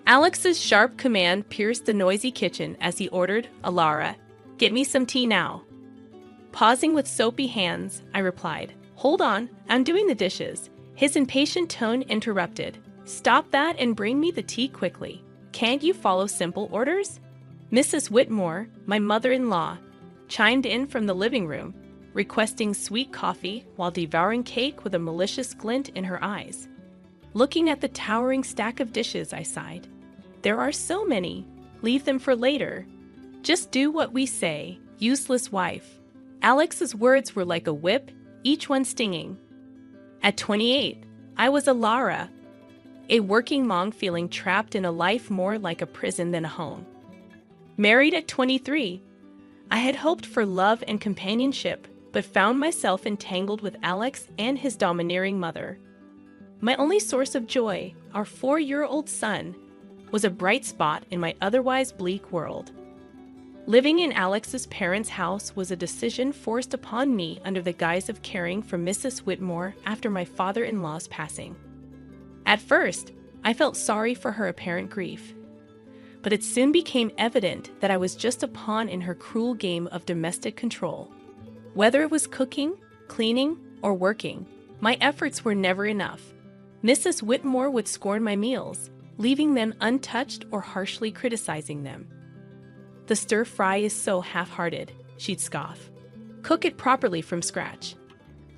Alex's sharp command pierced the noisy kitchen as he ordered, "Alara, get me some tea now." Pausing with soapy hands, I replied, "Hold on, I'm doing the dishes." His impatient tone interrupted. "Stop that and bring me the tea quickly. Can't you follow simple orders?" Mrs. Whitmore, my mother-in-law, chimed in from the living room, requesting sweet coffee while devouring cake with a malicious glint in her eyes. Looking at the towering stack of dishes, I sighed. There are so many. Leave them for later. Just do what we say, useless wife. Alex's words were like a whip, each one stinging. At 28, I was a Lara, a working mom feeling trapped in a life more like a prison than a home. Married at 23, I had hoped for love and companionship, but found myself entangled with Alex and his domineering mother. My only source of joy, our 4-year-old son, was a bright spot in my otherwise bleak world. Living in Alex's parents' house was a decision forced upon me under the guise of caring for Mrs. Whitmore after my father-in-law's passing. At first, I felt sorry for her apparent grief, but it soon became evident that I was just a pawn in her cruel game of domestic control. Whether it was cooking, cleaning, or working, my efforts were never enough. Mrs. Whitmore would scorn my meals, leaving them untouched or harshly criticizing them. "The stir-fry is so half-hearted," she'd scoff. "Cook it properly from scratch."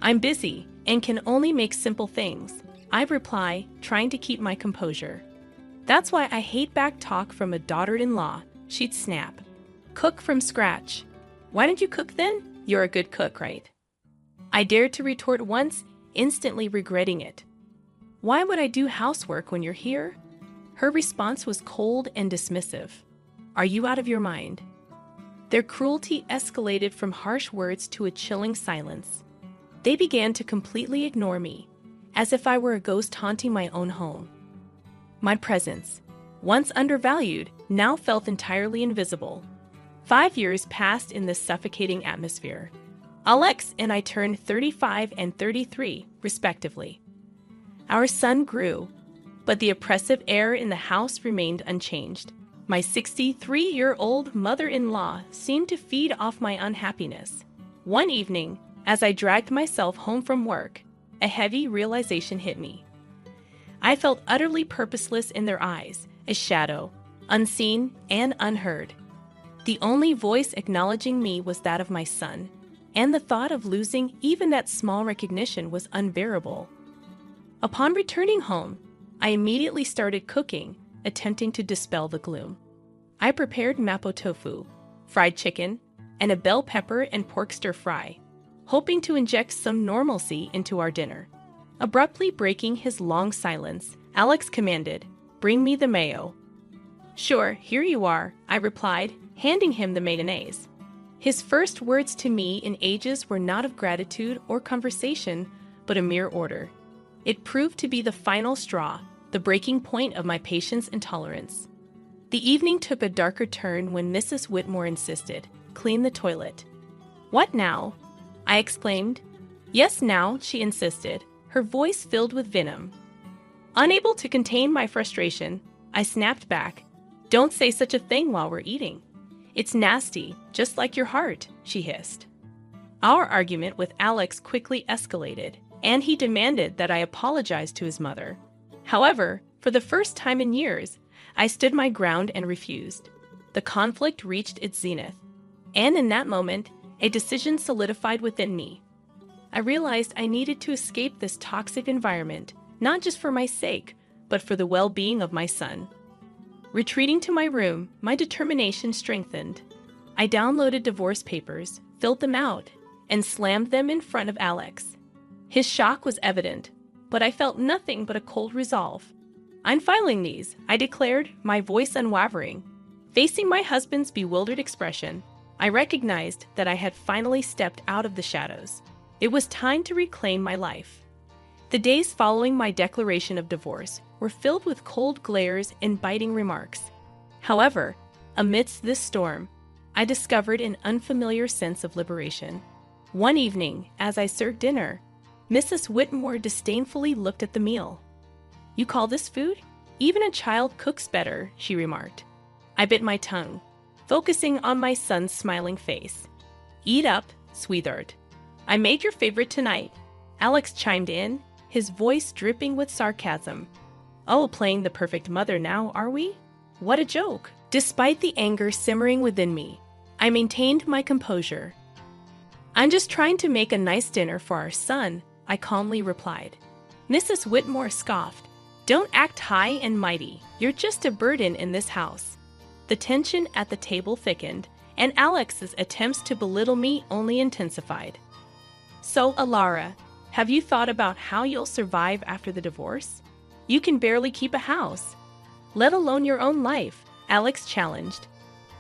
"I'm busy and can only make simple things," I'd reply, trying to keep my composure. "That's why I hate back talk from a daughter-in-law," she'd snap. "Cook from scratch. Why didn't you cook then? You're a good cook, right?" I dared to retort once, instantly regretting it. "Why would I do housework when you're here?" Her response was cold and dismissive. "Are you out of your mind?" Their cruelty escalated from harsh words to a chilling silence. They began to completely ignore me, as if I were a ghost haunting my own home. My presence, once undervalued, now felt entirely invisible. 5 years passed in this suffocating atmosphere. Alex and I turned 35 and 33, respectively. Our son grew, but the oppressive air in the house remained unchanged. My 63-year-old mother-in-law seemed to feed off my unhappiness. One evening, as I dragged myself home from work, a heavy realization hit me. I felt utterly purposeless in their eyes, a shadow, unseen and unheard. The only voice acknowledging me was that of my son, and the thought of losing even that small recognition was unbearable. Upon returning home, I immediately started cooking, attempting to dispel the gloom. I prepared mapo tofu, fried chicken, and a bell pepper and pork stir-fry, hoping to inject some normalcy into our dinner. Abruptly breaking his long silence, Alex commanded, "Bring me the mayo." "Sure, here you are," I replied, handing him the mayonnaise. His first words to me in ages were not of gratitude or conversation, but a mere order. It proved to be the final straw, the breaking point of my patience and tolerance. The evening took a darker turn when Mrs. Whitmore insisted, "Clean the toilet." "What now?" I exclaimed. "Yes, now," she insisted, her voice filled with venom. Unable to contain my frustration, I snapped back, "Don't say such a thing while we're eating. It's nasty, just like your heart," she hissed. Our argument with Alex quickly escalated, and he demanded that I apologize to his mother. However, for the first time in years, I stood my ground and refused. The conflict reached its zenith, and in that moment, a decision solidified within me. I realized I needed to escape this toxic environment, not just for my sake, but for the well-being of my son. Retreating to my room, my determination strengthened. I downloaded divorce papers, filled them out, and slammed them in front of Alex. His shock was evident, but I felt nothing but a cold resolve. "I'm filing these," I declared, my voice unwavering. Facing my husband's bewildered expression, I recognized that I had finally stepped out of the shadows. It was time to reclaim my life. The days following my declaration of divorce were filled with cold glares and biting remarks. However, amidst this storm, I discovered an unfamiliar sense of liberation. One evening, as I served dinner, Mrs. Whitmore disdainfully looked at the meal. "You call this food? Even a child cooks better, she remarked. I bit my tongue, focusing on my son's smiling face. Eat up, sweetheart. I made your favorite tonight. Alex chimed in, his voice dripping with sarcasm. Oh, playing the perfect mother now, are we? What a joke. Despite the anger simmering within me, I maintained my composure. I'm just trying to make a nice dinner for our son, I calmly replied. Mrs. Whitmore scoffed. Don't act high and mighty. You're just a burden in this house. The tension at the table thickened, and Alex's attempts to belittle me only intensified. So, Alara, have you thought about how you'll survive after the divorce? You can barely keep a house, let alone your own life, Alex challenged.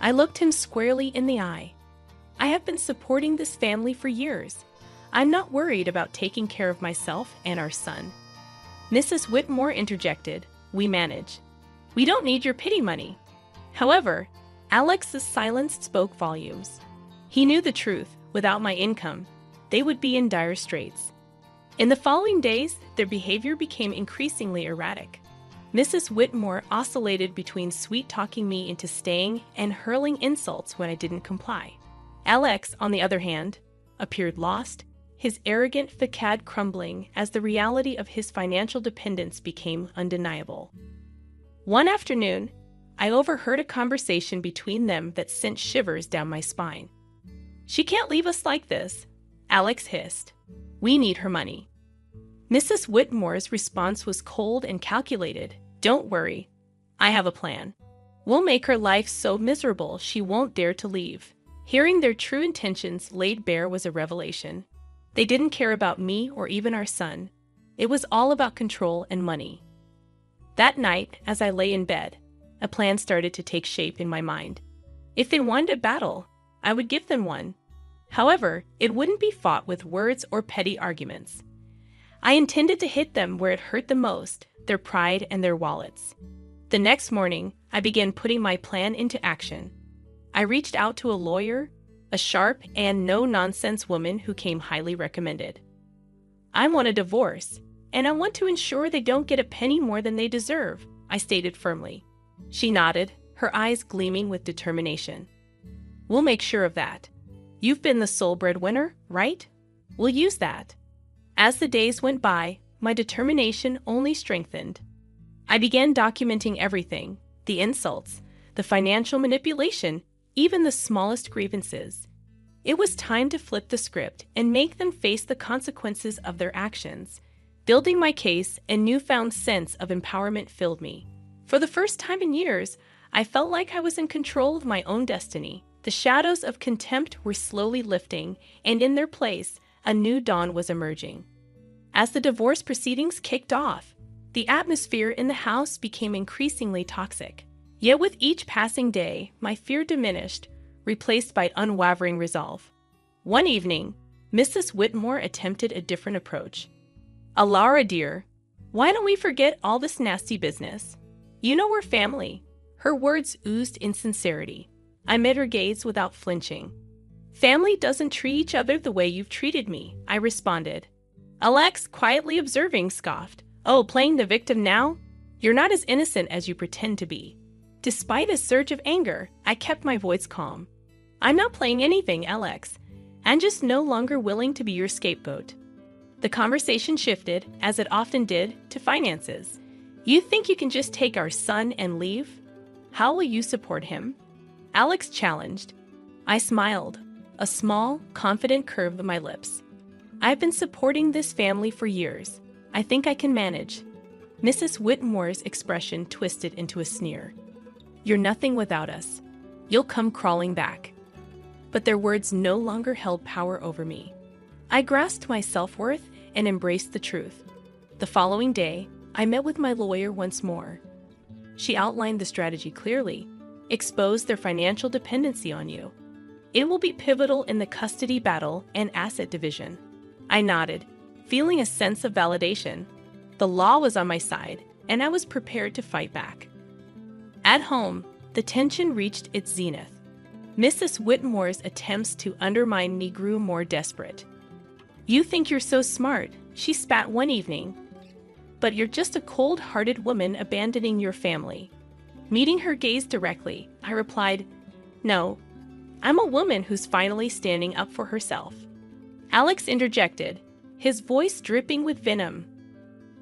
I looked him squarely in the eye. I have been supporting this family for years. I'm not worried about taking care of myself and our son. Mrs. Whitmore interjected, We manage. We don't need your pity money. However, Alex's silence spoke volumes. He knew the truth. Without my income, they would be in dire straits. In the following days, their behavior became increasingly erratic. Mrs. Whitmore oscillated between sweet-talking me into staying and hurling insults when I didn't comply. Alex, on the other hand, appeared lost, his arrogant facade crumbling as the reality of his financial dependence became undeniable. One afternoon, I overheard a conversation between them that sent shivers down my spine. She can't leave us like this, Alex hissed. We need her money. Mrs. Whitmore's response was cold and calculated. Don't worry. I have a plan. We'll make her life so miserable she won't dare to leave. Hearing their true intentions laid bare was a revelation. They didn't care about me or even our son. It was all about control and money. That night, as I lay in bed, a plan started to take shape in my mind. If they wanted a battle, I would give them one. However, it wouldn't be fought with words or petty arguments. I intended to hit them where it hurt the most, their pride and their wallets. The next morning, I began putting my plan into action. I reached out to a lawyer, a sharp and no-nonsense woman who came highly recommended. I want a divorce, and I want to ensure they don't get a penny more than they deserve, I stated firmly. She nodded, her eyes gleaming with determination. We'll make sure of that. You've been the sole breadwinner, right? We'll use that. As the days went by, my determination only strengthened. I began documenting everything, the insults, the financial manipulation, even the smallest grievances. It was time to flip the script and make them face the consequences of their actions. Building my case, a newfound sense of empowerment filled me. For the first time in years, I felt like I was in control of my own destiny. The shadows of contempt were slowly lifting, and in their place, a new dawn was emerging. As the divorce proceedings kicked off, the atmosphere in the house became increasingly toxic. Yet with each passing day, my fear diminished, replaced by unwavering resolve. One evening, Mrs. Whitmore attempted a different approach. Alara, dear, why don't we forget all this nasty business? You know we're family. Her words oozed insincerity. I met her gaze without flinching. Family doesn't treat each other the way you've treated me, I responded. Alex, quietly observing, scoffed. Oh, playing the victim now? You're not as innocent as you pretend to be. Despite a surge of anger, I kept my voice calm. I'm not playing anything, Alex. I'm just no longer willing to be your scapegoat. The conversation shifted, as it often did, to finances. You think you can just take our son and leave? How will you support him? Alex challenged. I smiled, a small, confident curve of my lips. I've been supporting this family for years. I think I can manage. Mrs. Whitmore's expression twisted into a sneer. You're nothing without us. You'll come crawling back. But their words no longer held power over me. I grasped my self-worth and embraced the truth. The following day, I met with my lawyer once more. She outlined the strategy clearly, exposed their financial dependency on you. It will be pivotal in the custody battle and asset division. I nodded, feeling a sense of validation. The law was on my side, and I was prepared to fight back. At home, the tension reached its zenith. Mrs. Whitmore's attempts to undermine me grew more desperate. You think you're so smart, she spat one evening. but you're just a cold-hearted woman abandoning your family." Meeting her gaze directly, I replied, "No, I'm a woman who's finally standing up for herself." Alex interjected, his voice dripping with venom.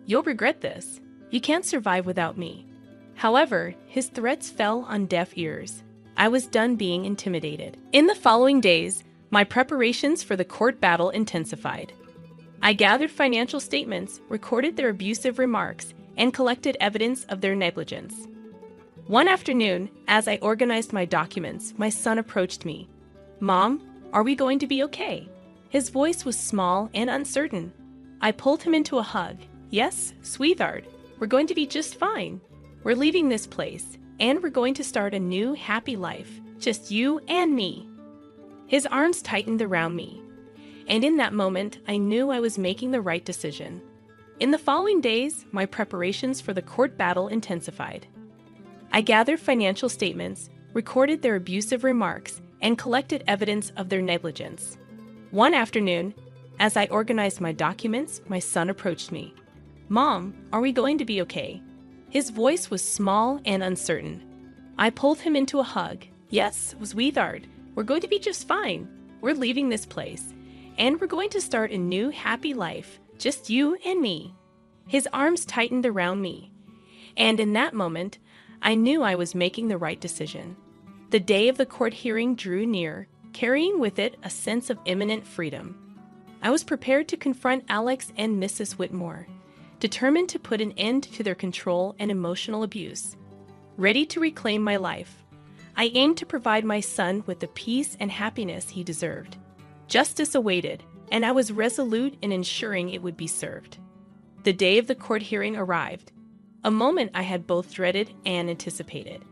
"You'll regret this. You can't survive without me." However, his threats fell on deaf ears. I was done being intimidated. In the following days, my preparations for the court battle intensified. I gathered financial statements, recorded their abusive remarks, and collected evidence of their negligence. One afternoon, as I organized my documents, my son approached me. "Mom, are we going to be okay?" His voice was small and uncertain. I pulled him into a hug. "Yes, sweetheart, we're going to be just fine. We're leaving this place, and we're going to start a new, happy life, just you and me." His arms tightened around me, and in that moment, I knew I was making the right decision. In the following days, my preparations for the court battle intensified. I gathered financial statements, recorded their abusive remarks, and collected evidence of their negligence. One afternoon, as I organized my documents, my son approached me. "Mom, are we going to be okay?" His voice was small and uncertain. I pulled him into a hug. "Yes, sweetheart, we're going to be just fine. We're leaving this place, and we're going to start a new, happy life, just you and me." His arms tightened around me, and in that moment, I knew I was making the right decision. The day of the court hearing drew near, carrying with it a sense of imminent freedom. I was prepared to confront Alex and Mrs. Whitmore, determined to put an end to their control and emotional abuse. Ready to reclaim my life, I aimed to provide my son with the peace and happiness he deserved. Justice awaited, and I was resolute in ensuring it would be served. The day of the court hearing arrived, a moment I had both dreaded and anticipated.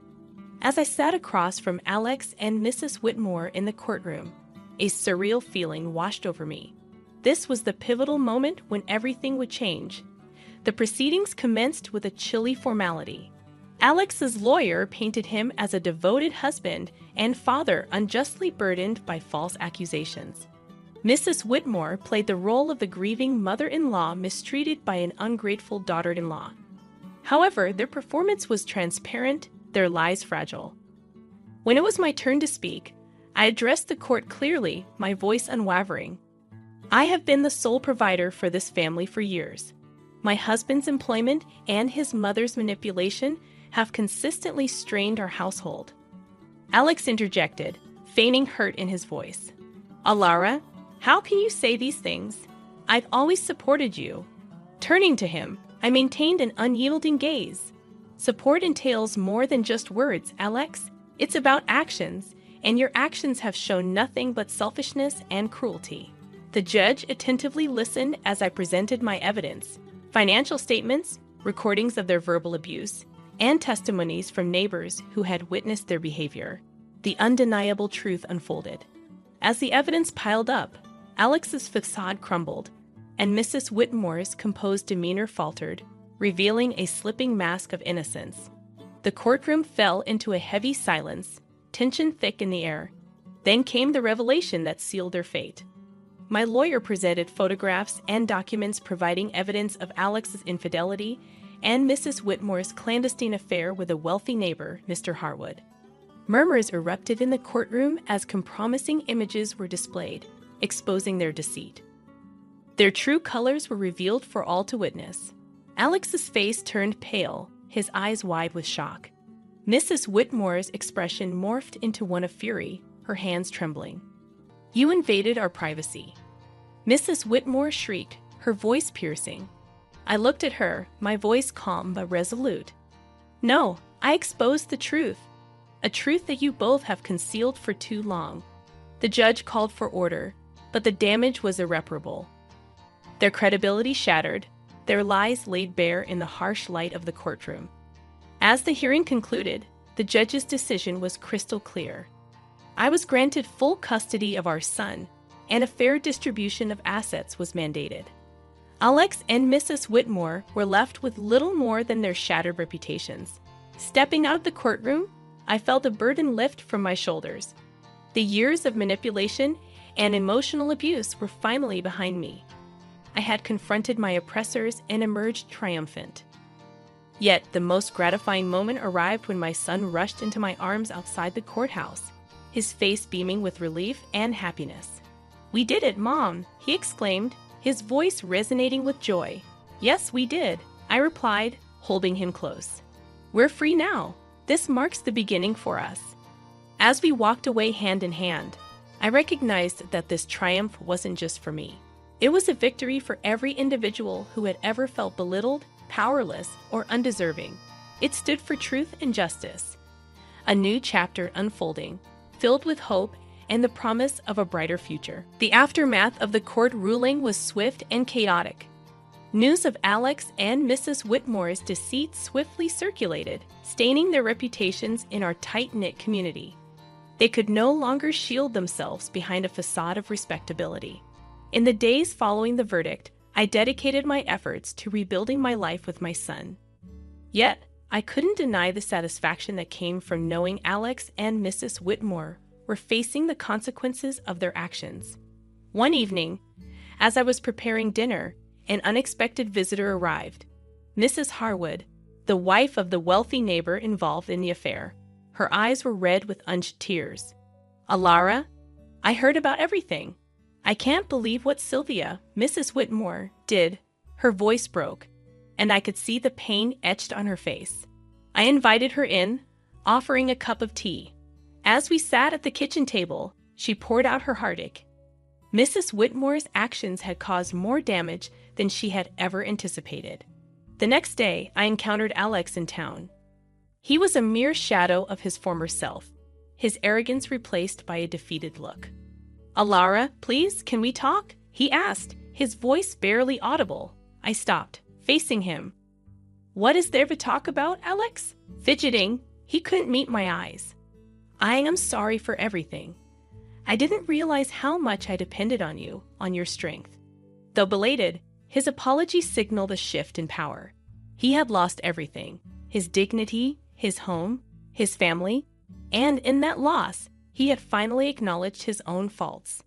As I sat across from Alex and Mrs. Whitmore in the courtroom, a surreal feeling washed over me. This was the pivotal moment when everything would change. The proceedings commenced with a chilly formality. Alex's lawyer painted him as a devoted husband and father unjustly burdened by false accusations. Mrs. Whitmore played the role of the grieving mother-in-law mistreated by an ungrateful daughter-in-law. However, their performance was transparent, their lies fragile. When it was my turn to speak, I addressed the court clearly, my voice unwavering. "I have been the sole provider for this family for years. My husband's employment and his mother's manipulation have consistently strained our household." Alex interjected, feigning hurt in his voice. "Alara, how can you say these things? I've always supported you." Turning to him, I maintained an unyielding gaze. "Support entails more than just words, Alex. It's about actions, and your actions have shown nothing but selfishness and cruelty." The judge attentively listened as I presented my evidence, financial statements, recordings of their verbal abuse, and testimonies from neighbors who had witnessed their behavior. The undeniable truth unfolded. As the evidence piled up, Alex's facade crumbled, and Mrs. Whitmore's composed demeanor faltered, revealing a slipping mask of innocence. The courtroom fell into a heavy silence, tension thick in the air. Then came the revelation that sealed their fate. My lawyer presented photographs and documents providing evidence of Alex's infidelity and Mrs. Whitmore's clandestine affair with a wealthy neighbor, Mr. Harwood. Murmurs erupted in the courtroom as compromising images were displayed, exposing their deceit. Their true colors were revealed for all to witness. Alex's face turned pale, his eyes wide with shock. Mrs. Whitmore's expression morphed into one of fury, her hands trembling. "You invaded our privacy." Mrs. Whitmore shrieked, her voice piercing. I looked at her, my voice calm but resolute. "No, I exposed the truth, a truth that you both have concealed for too long." The judge called for order, but the damage was irreparable. Their credibility shattered, their lies laid bare in the harsh light of the courtroom. As the hearing concluded, the judge's decision was crystal clear. I was granted full custody of our son, and a fair distribution of assets was mandated. Alex and Mrs. Whitmore were left with little more than their shattered reputations. Stepping out of the courtroom, I felt a burden lift from my shoulders. The years of manipulation and emotional abuse were finally behind me. I had confronted my oppressors and emerged triumphant. Yet, the most gratifying moment arrived when my son rushed into my arms outside the courthouse, his face beaming with relief and happiness. "We did it, Mom!" he exclaimed, his voice resonating with joy. "Yes, we did," I replied, holding him close. "We're free now. This marks the beginning for us." As we walked away hand in hand, I recognized that this triumph wasn't just for me. It was a victory for every individual who had ever felt belittled, powerless, or undeserving. It stood for truth and justice. A new chapter unfolding, filled with hope and the promise of a brighter future. The aftermath of the court ruling was swift and chaotic. News of Alex and Mrs. Whitmore's deceit swiftly circulated, staining their reputations in our tight-knit community. They could no longer shield themselves behind a facade of respectability. In the days following the verdict, I dedicated my efforts to rebuilding my life with my son. Yet, I couldn't deny the satisfaction that came from knowing Alex and Mrs. Whitmore were facing the consequences of their actions. One evening, as I was preparing dinner, an unexpected visitor arrived. Mrs. Harwood, the wife of the wealthy neighbor involved in the affair. Her eyes were red with tears. "Alara, I heard about everything. I can't believe what Sylvia, Mrs. Whitmore, did." Her voice broke, and I could see the pain etched on her face. I invited her in, offering a cup of tea. As we sat at the kitchen table, she poured out her heartache. Mrs. Whitmore's actions had caused more damage than she had ever anticipated. The next day, I encountered Alex in town. He was a mere shadow of his former self, his arrogance replaced by a defeated look. "Alara, please, can we talk?" he asked, his voice barely audible. I stopped, facing him. "What is there to talk about, Alex?" Fidgeting, he couldn't meet my eyes. "I am sorry for everything. I didn't realize how much I depended on you, on your strength." Though belated, his apology signaled a shift in power. He had lost everything: his dignity, his home, his family, and in that loss, he had finally acknowledged his own faults.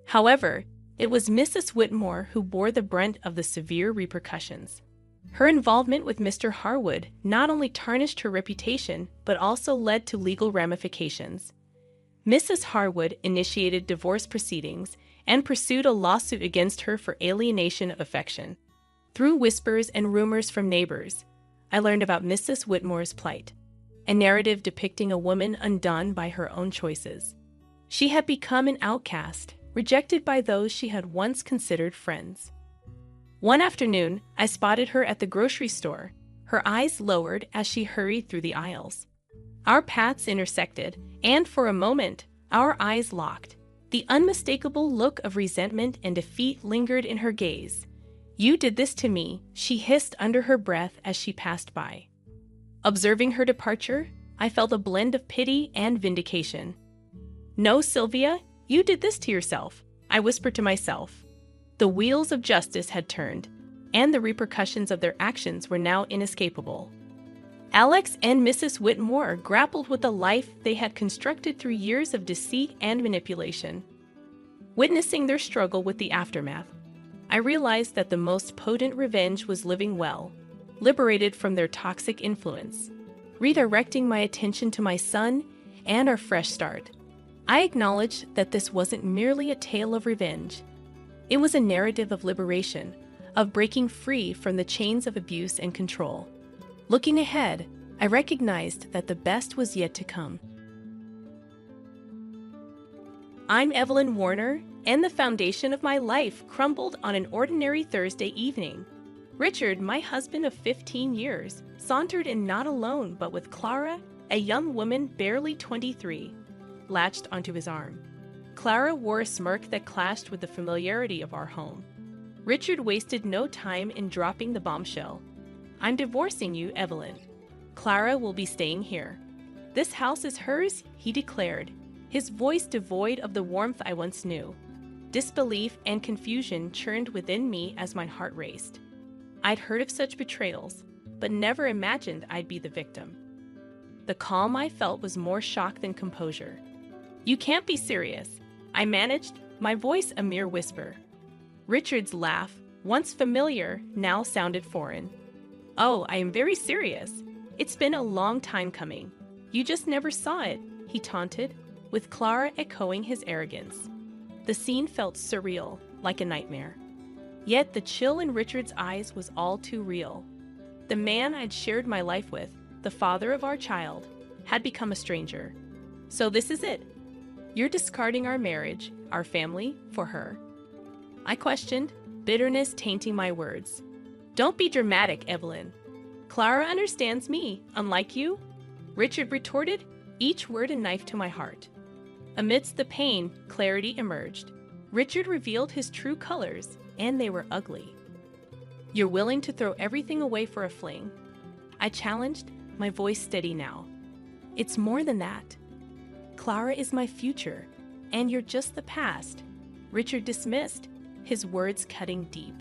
However, it was Mrs. Whitmore who bore the brunt of the severe repercussions. Her involvement with Mr. Harwood not only tarnished her reputation, but also led to legal ramifications. Mrs. Harwood initiated divorce proceedings and pursued a lawsuit against her for alienation of affection. Through whispers and rumors from neighbors, I learned about Mrs. Whitmore's plight, a narrative depicting a woman undone by her own choices. She had become an outcast, rejected by those she had once considered friends. One afternoon, I spotted her at the grocery store, her eyes lowered as she hurried through the aisles. Our paths intersected, and for a moment, our eyes locked. The unmistakable look of resentment and defeat lingered in her gaze. "You did this to me," she hissed under her breath as she passed by. Observing her departure, I felt a blend of pity and vindication. "No, Sylvia, you did this to yourself," I whispered to myself. The wheels of justice had turned, and the repercussions of their actions were now inescapable. Alex and Mrs. Whitmore grappled with the life they had constructed through years of deceit and manipulation. Witnessing their struggle with the aftermath, I realized that the most potent revenge was living well, liberated from their toxic influence, redirecting my attention to my son and our fresh start. I acknowledged that this wasn't merely a tale of revenge. It was a narrative of liberation, of breaking free from the chains of abuse and control. Looking ahead, I recognized that the best was yet to come. I'm Evelyn Warner, and the foundation of my life crumbled on an ordinary Thursday evening. Richard, my husband of 15 years, sauntered in not alone but with Clara, a young woman barely 23, latched onto his arm. Clara wore a smirk that clashed with the familiarity of our home. Richard wasted no time in dropping the bombshell. "I'm divorcing you, Evelyn. Clara will be staying here. This house is hers," he declared, his voice devoid of the warmth I once knew. Disbelief and confusion churned within me as my heart raced. I'd heard of such betrayals, but never imagined I'd be the victim. The calm I felt was more shock than composure. "You can't be serious," I managed, my voice a mere whisper. Richard's laugh, once familiar, now sounded foreign. "Oh, I am very serious. It's been a long time coming. You just never saw it," he taunted, with Clara echoing his arrogance. The scene felt surreal, like a nightmare. Yet the chill in Richard's eyes was all too real. The man I'd shared my life with, the father of our child, had become a stranger. "So this is it. You're discarding our marriage, our family, for her?" I questioned, bitterness tainting my words. "Don't be dramatic, Evelyn. Clara understands me, unlike you," Richard retorted, each word a knife to my heart. Amidst the pain, clarity emerged. Richard revealed his true colors, and they were ugly. "You're willing to throw everything away for a fling?" I challenged, my voice steady now. "It's more than that. Clara is my future, and you're just the past," Richard dismissed, his words cutting deep.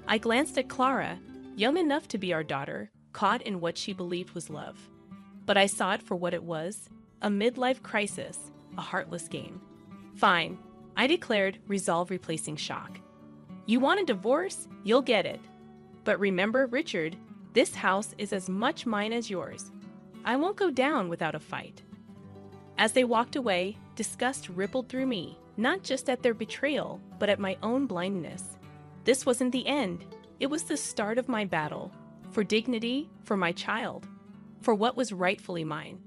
I glanced at Clara, young enough to be our daughter, caught in what she believed was love. But I saw it for what it was, a midlife crisis, a heartless game. "Fine," I declared, resolve replacing shock. "You want a divorce? You'll get it. But remember, Richard, this house is as much mine as yours. I won't go down without a fight." As they walked away, disgust rippled through me, not just at their betrayal, but at my own blindness. This wasn't the end. It was the start of my battle, for dignity, for my child, for what was rightfully mine.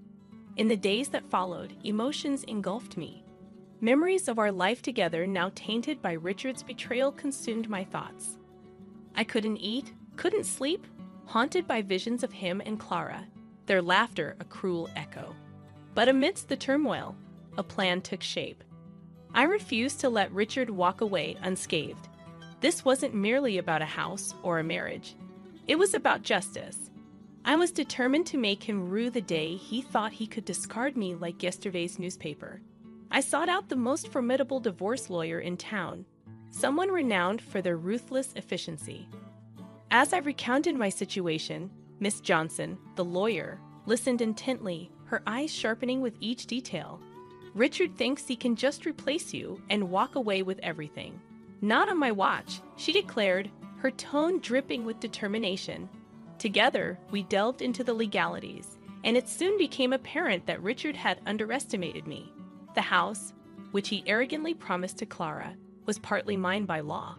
In the days that followed, emotions engulfed me. Memories of our life together, now tainted by Richard's betrayal, consumed my thoughts. I couldn't eat, couldn't sleep, haunted by visions of him and Clara, their laughter a cruel echo. But amidst the turmoil, a plan took shape. I refused to let Richard walk away unscathed. This wasn't merely about a house or a marriage. It was about justice. I was determined to make him rue the day he thought he could discard me like yesterday's newspaper. I sought out the most formidable divorce lawyer in town, someone renowned for their ruthless efficiency. As I recounted my situation, Miss Johnson, the lawyer, listened intently, her eyes sharpening with each detail. "Richard thinks he can just replace you and walk away with everything. Not on my watch," she declared, her tone dripping with determination. Together, we delved into the legalities, and it soon became apparent that Richard had underestimated me. The house, which he arrogantly promised to Clara, was partly mine by law.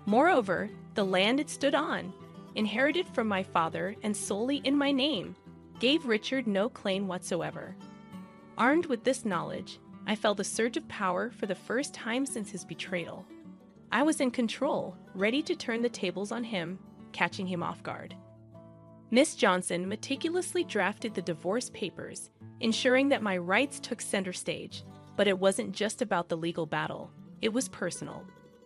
Moreover, the land it stood on, inherited from my father and solely in my name, gave Richard no claim whatsoever. Armed with this knowledge, I felt a surge of power for the first time since his betrayal. I was in control, ready to turn the tables on him, catching him off guard. Miss Johnson meticulously drafted the divorce papers, ensuring that my rights took center stage. But it wasn't just about the legal battle. It was personal.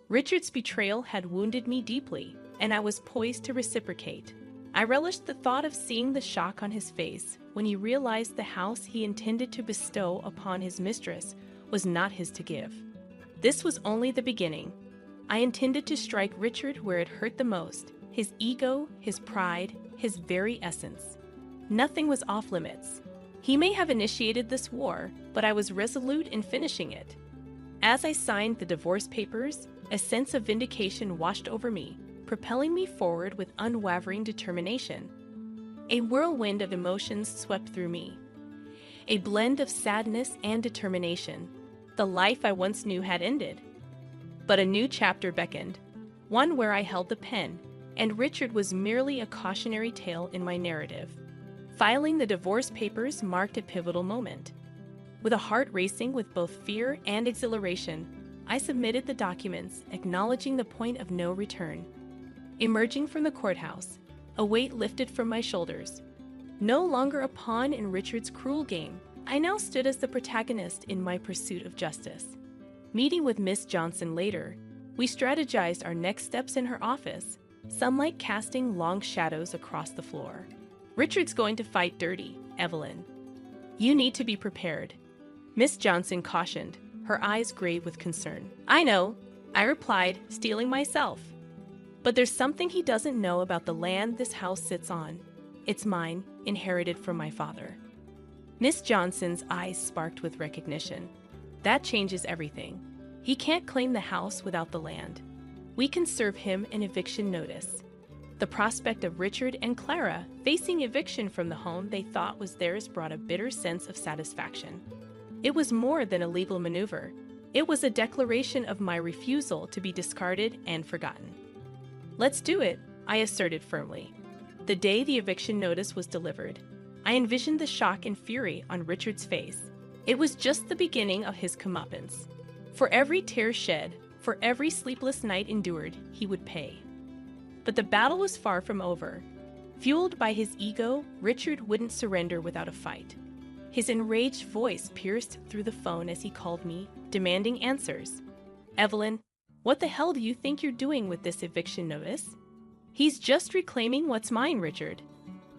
Richard's betrayal had wounded me deeply, and I was poised to reciprocate. I relished the thought of seeing the shock on his face when he realized the house he intended to bestow upon his mistress was not his to give. This was only the beginning. I intended to strike Richard where it hurt the most, his ego, his pride, his very essence. Nothing was off limits. He may have initiated this war, but I was resolute in finishing it. As I signed the divorce papers, a sense of vindication washed over me, propelling me forward with unwavering determination. A whirlwind of emotions swept through me. A blend of sadness and determination. The life I once knew had ended. But a new chapter beckoned, one where I held the pen, and Richard was merely a cautionary tale in my narrative. Filing the divorce papers marked a pivotal moment. With a heart racing with both fear and exhilaration, I submitted the documents, acknowledging the point of no return. Emerging from the courthouse, a weight lifted from my shoulders. No longer a pawn in Richard's cruel game, I now stood as the protagonist in my pursuit of justice. Meeting with Miss Johnson later, we strategized our next steps in her office, sunlight casting long shadows across the floor. "Richard's going to fight dirty, Evelyn. You need to be prepared," Miss Johnson cautioned, her eyes grave with concern. "I know," I replied, steeling myself. "But there's something he doesn't know about the land this house sits on. It's mine, inherited from my father." Miss Johnson's eyes sparked with recognition. "That changes everything. He can't claim the house without the land." We can serve him an eviction notice. The prospect of Richard and Clara facing eviction from the home they thought was theirs brought a bitter sense of satisfaction. It was more than a legal maneuver. It was a declaration of my refusal to be discarded and forgotten. "Let's do it," I asserted firmly. The day the eviction notice was delivered, I envisioned the shock and fury on Richard's face. It was just the beginning of his comeuppance. For every tear shed, for every sleepless night endured, he would pay. But the battle was far from over. Fueled by his ego, Richard wouldn't surrender without a fight. His enraged voice pierced through the phone as he called me, demanding answers. "Evelyn, what the hell do you think you're doing with this eviction notice?" "He's just reclaiming what's mine, Richard.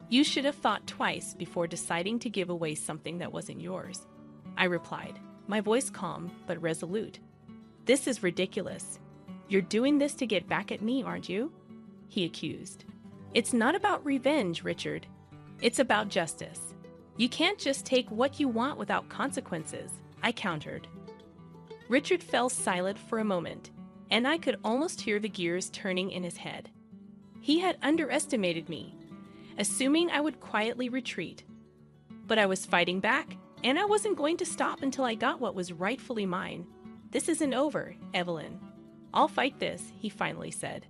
You should have thought twice before deciding to give away something that wasn't yours," I replied, my voice calm but resolute. "This is ridiculous. You're doing this to get back at me, aren't you?" he accused. "It's not about revenge, Richard. It's about justice. You can't just take what you want without consequences," I countered. Richard fell silent for a moment, and I could almost hear the gears turning in his head. He had underestimated me, assuming I would quietly retreat. But I was fighting back, and I wasn't going to stop until I got what was rightfully mine. "This isn't over, Evelyn. I'll fight this," he finally said.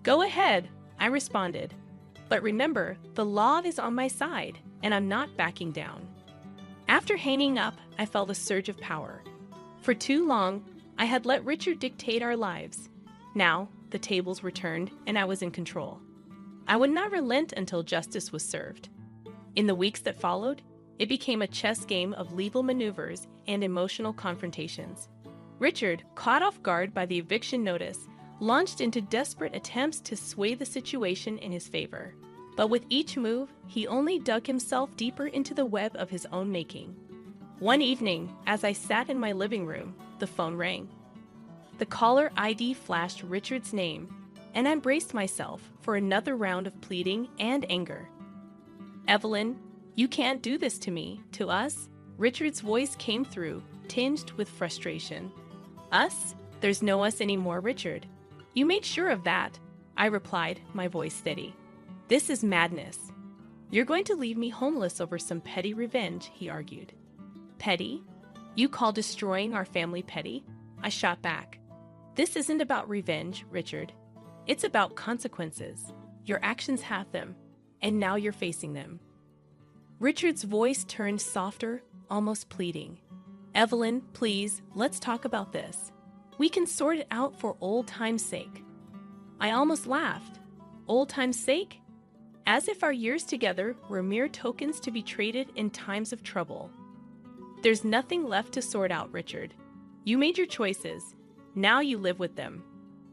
"Go ahead," I responded. "But remember, the law is on my side, and I'm not backing down." After hanging up, I felt a surge of power. For too long, I had let Richard dictate our lives. Now, the tables were turned, and I was in control. I would not relent until justice was served. In the weeks that followed, it became a chess game of legal maneuvers and emotional confrontations. Richard, caught off guard by the eviction notice, launched into desperate attempts to sway the situation in his favor. But with each move, he only dug himself deeper into the web of his own making. One evening, as I sat in my living room, the phone rang. The caller ID flashed Richard's name, and I braced myself for another round of pleading and anger. "Evelyn, you can't do this to me, to us." Richard's voice came through, tinged with frustration. "Us? There's no us anymore, Richard. You made sure of that," I replied, my voice steady. "This is madness. You're going to leave me homeless over some petty revenge," he argued. "Petty? You call destroying our family petty?" I shot back. "This isn't about revenge, Richard. It's about consequences. Your actions have them, and now you're facing them." Richard's voice turned softer, almost pleading. "Evelyn, please, let's talk about this. We can sort it out for old time's sake." I almost laughed. Old time's sake? As if our years together were mere tokens to be traded in times of trouble. "There's nothing left to sort out, Richard. You made your choices. Now you live with them."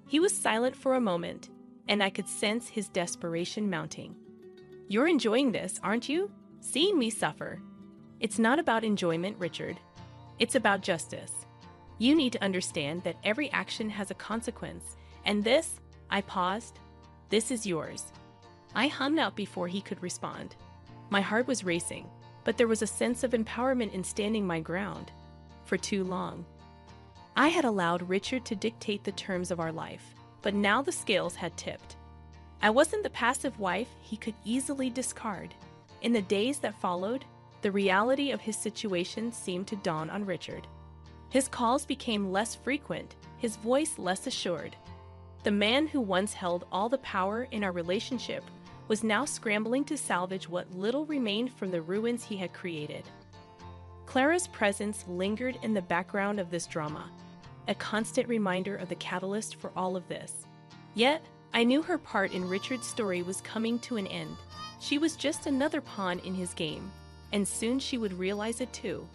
He was silent for a moment, and I could sense his desperation mounting. "You're enjoying this, aren't you? Seeing me suffer." "It's not about enjoyment, Richard. It's about justice. You need to understand that every action has a consequence, and this," I paused, "this is yours." I hummed out before he could respond. My heart was racing, but there was a sense of empowerment in standing my ground. For too long, I had allowed Richard to dictate the terms of our life, but now the scales had tipped. I wasn't the passive wife he could easily discard. In the days that followed, the reality of his situation seemed to dawn on Richard. His calls became less frequent, his voice less assured. The man who once held all the power in our relationship was now scrambling to salvage what little remained from the ruins he had created. Clara's presence lingered in the background of this drama, a constant reminder of the catalyst for all of this. Yet, I knew her part in Richard's story was coming to an end. She was just another pawn in his game, and soon she would realize it too.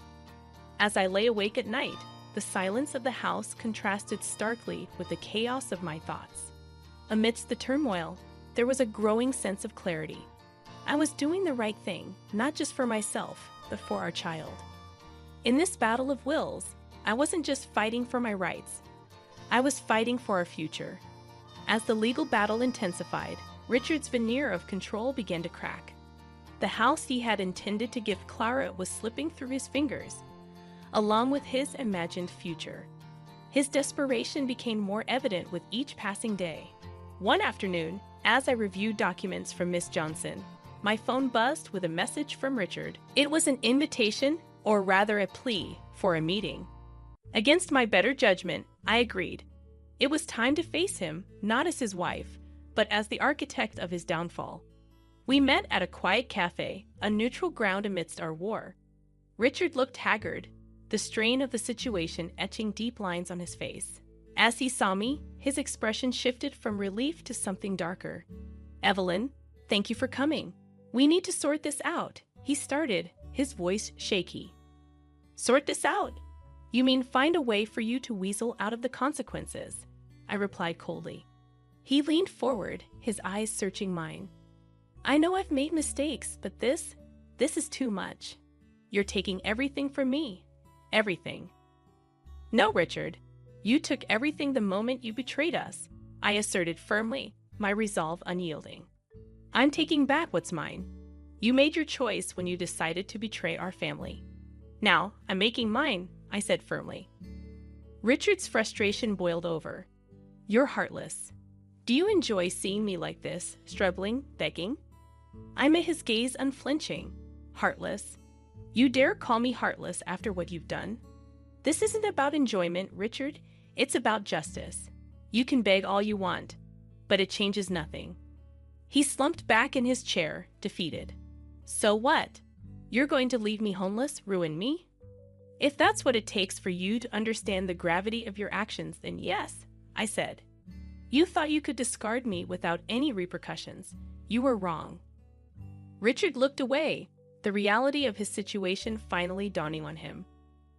As I lay awake at night, the silence of the house contrasted starkly with the chaos of my thoughts. Amidst the turmoil, there was a growing sense of clarity. I was doing the right thing, not just for myself, but for our child. In this battle of wills, I wasn't just fighting for my rights. I was fighting for our future. As the legal battle intensified, Richard's veneer of control began to crack. The house he had intended to give Clara was slipping through his fingers, along with his imagined future. His desperation became more evident with each passing day. One afternoon, as I reviewed documents from Miss Johnson, my phone buzzed with a message from Richard. It was an invitation, or rather a plea, for a meeting. Against my better judgment, I agreed. It was time to face him, not as his wife, but as the architect of his downfall. We met at a quiet cafe, a neutral ground amidst our war. Richard looked haggard, the strain of the situation etching deep lines on his face. As he saw me, his expression shifted from relief to something darker. "Evelyn, thank you for coming. We need to sort this out," he started, his voice shaky. "Sort this out? You mean find a way for you to weasel out of the consequences?" I replied coldly. He leaned forward, his eyes searching mine. "I know I've made mistakes, but this is too much. You're taking everything from me. Everything." "No, Richard. You took everything the moment you betrayed us," I asserted firmly, my resolve unyielding. "I'm taking back what's mine. You made your choice when you decided to betray our family. Now, I'm making mine," I said firmly. Richard's frustration boiled over. "You're heartless. Do you enjoy seeing me like this, struggling, begging?" I met his gaze unflinching. "Heartless? You dare call me heartless after what you've done? This isn't about enjoyment, Richard. It's about justice. You can beg all you want, but it changes nothing." He slumped back in his chair, defeated. "So what? You're going to leave me homeless, ruin me? If that's what it takes for you to understand the gravity of your actions, then yes," I said. "You thought you could discard me without any repercussions. You were wrong." Richard looked away, the reality of his situation finally dawning on him.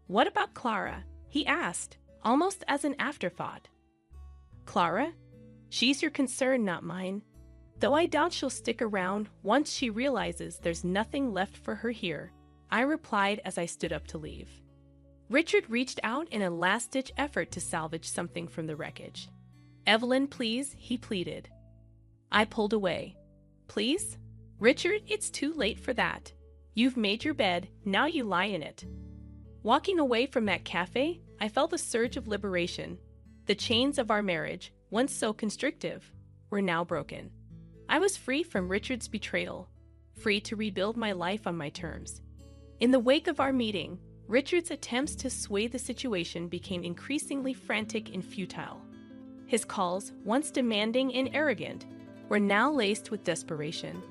"What about Clara?" he asked, almost as an afterthought. "Clara? She's your concern, not mine. Though I doubt she'll stick around once she realizes there's nothing left for her here," I replied as I stood up to leave. Richard reached out in a last-ditch effort to salvage something from the wreckage. "Evelyn, please," he pleaded. I pulled away. "Please? Richard, it's too late for that. You've made your bed, now you lie in it." Walking away from that cafe, I felt a surge of liberation. The chains of our marriage, once so constrictive, were now broken. I was free from Richard's betrayal, free to rebuild my life on my terms. In the wake of our meeting, Richard's attempts to sway the situation became increasingly frantic and futile. His calls, once demanding and arrogant, were now laced with desperation.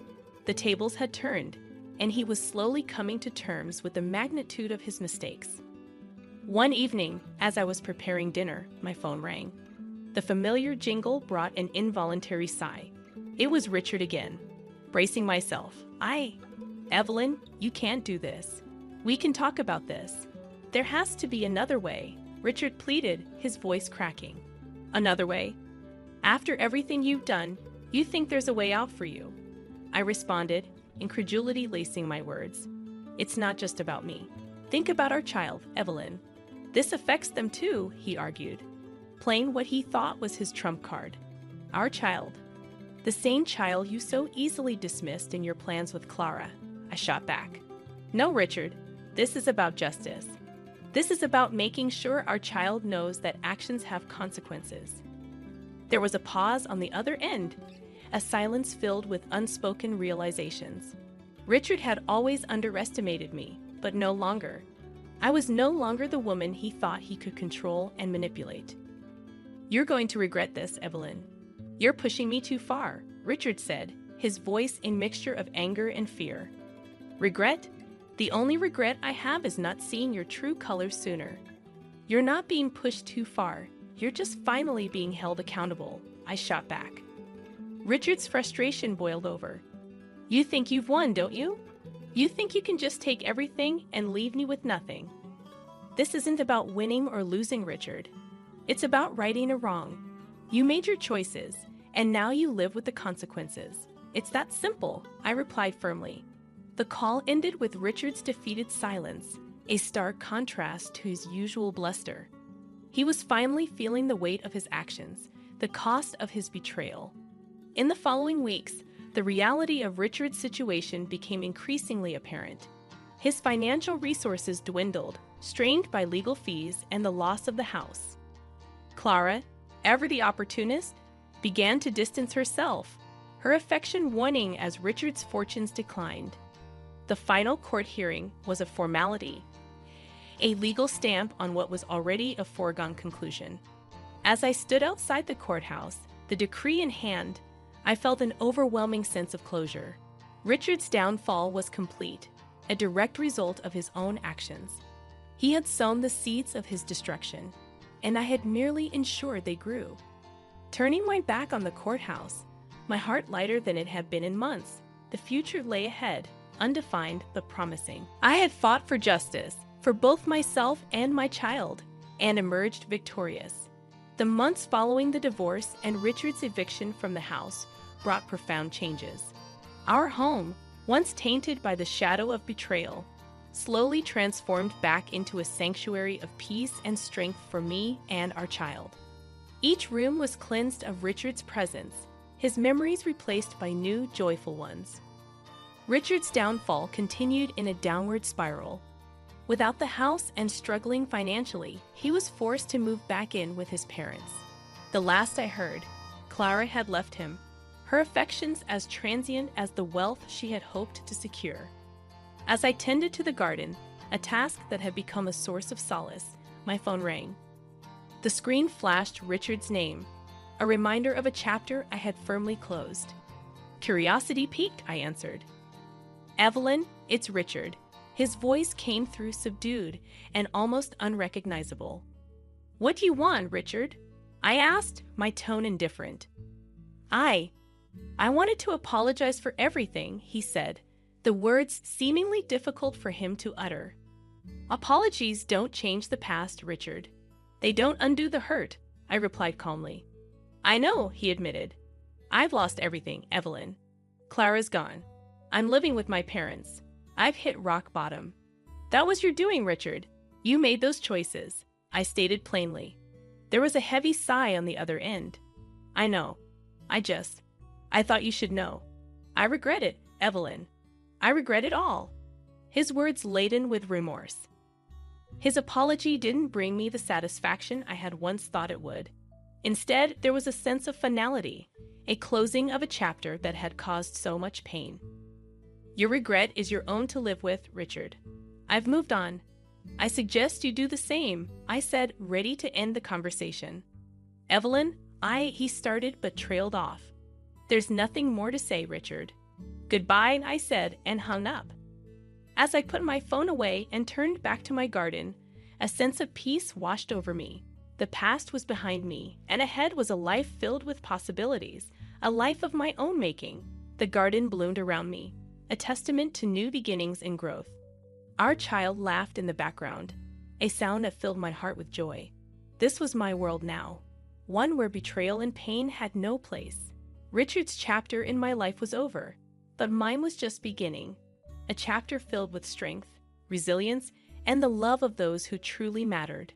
The tables had turned, and he was slowly coming to terms with the magnitude of his mistakes. One evening, as I was preparing dinner, my phone rang. The familiar jingle brought an involuntary sigh. It was Richard again. Bracing myself, "Evelyn, you can't do this. We can talk about this. There has to be another way," Richard pleaded, his voice cracking. "Another way? After everything you've done, you think there's a way out for you?" I responded, incredulity lacing my words. "It's not just about me. Think about our child, Evelyn. This affects them too," he argued, playing what he thought was his trump card. "Our child. The same child you so easily dismissed in your plans with Clara," I shot back. "No, Richard, this is about justice. This is about making sure our child knows that actions have consequences." There was a pause on the other end, a silence filled with unspoken realizations. Richard had always underestimated me, but no longer. I was no longer the woman he thought he could control and manipulate. "You're going to regret this, Evelyn. You're pushing me too far," Richard said, his voice a mixture of anger and fear. "Regret? The only regret I have is not seeing your true colors sooner. You're not being pushed too far. You're just finally being held accountable," I shot back. Richard's frustration boiled over. "You think you've won, don't you? You think you can just take everything and leave me with nothing?" "This isn't about winning or losing, Richard. It's about righting a wrong. You made your choices, and now you live with the consequences. It's that simple," I replied firmly. The call ended with Richard's defeated silence, a stark contrast to his usual bluster. He was finally feeling the weight of his actions, the cost of his betrayal. In the following weeks, the reality of Richard's situation became increasingly apparent. His financial resources dwindled, strained by legal fees and the loss of the house. Clara, ever the opportunist, began to distance herself, her affection waning as Richard's fortunes declined. The final court hearing was a formality, a legal stamp on what was already a foregone conclusion. As I stood outside the courthouse, the decree in hand, I felt an overwhelming sense of closure. Richard's downfall was complete, a direct result of his own actions. He had sown the seeds of his destruction, and I had merely ensured they grew. Turning my back on the courthouse, my heart lighter than it had been in months, the future lay ahead, undefined but promising. I had fought for justice, for both myself and my child, and emerged victorious. The months following the divorce and Richard's eviction from the house brought profound changes. Our home, once tainted by the shadow of betrayal, slowly transformed back into a sanctuary of peace and strength for me and our child. Each room was cleansed of Richard's presence, his memories replaced by new, joyful ones. Richard's downfall continued in a downward spiral. Without the house and struggling financially, he was forced to move back in with his parents. The last I heard, Clara had left him, her affections as transient as the wealth she had hoped to secure. As I tended to the garden, a task that had become a source of solace, my phone rang. The screen flashed Richard's name, a reminder of a chapter I had firmly closed. Curiosity piqued, I answered. Evelyn, it's Richard. His voice came through subdued and almost unrecognizable. What do you want, Richard? I asked, my tone indifferent. I wanted to apologize for everything, he said, the words seemingly difficult for him to utter. Apologies don't change the past, Richard. They don't undo the hurt, I replied calmly. I know, he admitted. I've lost everything, Evelyn. Clara's gone. I'm living with my parents. I've hit rock bottom. That was your doing, Richard. You made those choices, I stated plainly. There was a heavy sigh on the other end. I know. I thought you should know. I regret it, Evelyn. I regret it all. His words laden with remorse. His apology didn't bring me the satisfaction I had once thought it would. Instead, there was a sense of finality, a closing of a chapter that had caused so much pain. Your regret is your own to live with, Richard. I've moved on. I suggest you do the same, I said, ready to end the conversation. Evelyn, he started but trailed off. There's nothing more to say, Richard. Goodbye, I said, and hung up. As I put my phone away and turned back to my garden, a sense of peace washed over me. The past was behind me, and ahead was a life filled with possibilities, a life of my own making. The garden bloomed around me, a testament to new beginnings and growth. Our child laughed in the background, a sound that filled my heart with joy. This was my world now, one where betrayal and pain had no place. Richard's chapter in my life was over, but mine was just beginning, a chapter filled with strength, resilience, and the love of those who truly mattered.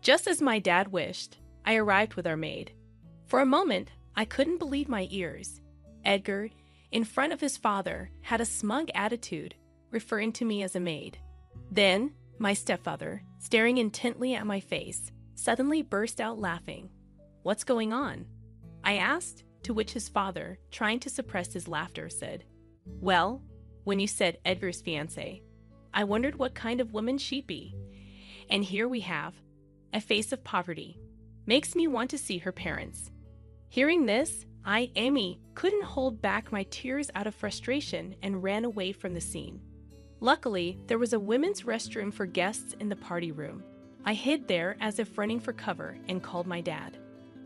Just as my dad wished, I arrived with our maid. For a moment, I couldn't believe my ears. Edgar, in front of his father, had a smug attitude, referring to me as a maid. Then, my stepfather, staring intently at my face, suddenly burst out laughing. What's going on? I asked, to which his father, trying to suppress his laughter, said, Well, when you said Edgar's fiancée, I wondered what kind of woman she'd be. And here we have, a face of poverty. Makes me want to see her parents. Hearing this, Amy, couldn't hold back my tears out of frustration and ran away from the scene. Luckily, there was a women's restroom for guests in the party room. I hid there as if running for cover and called my dad.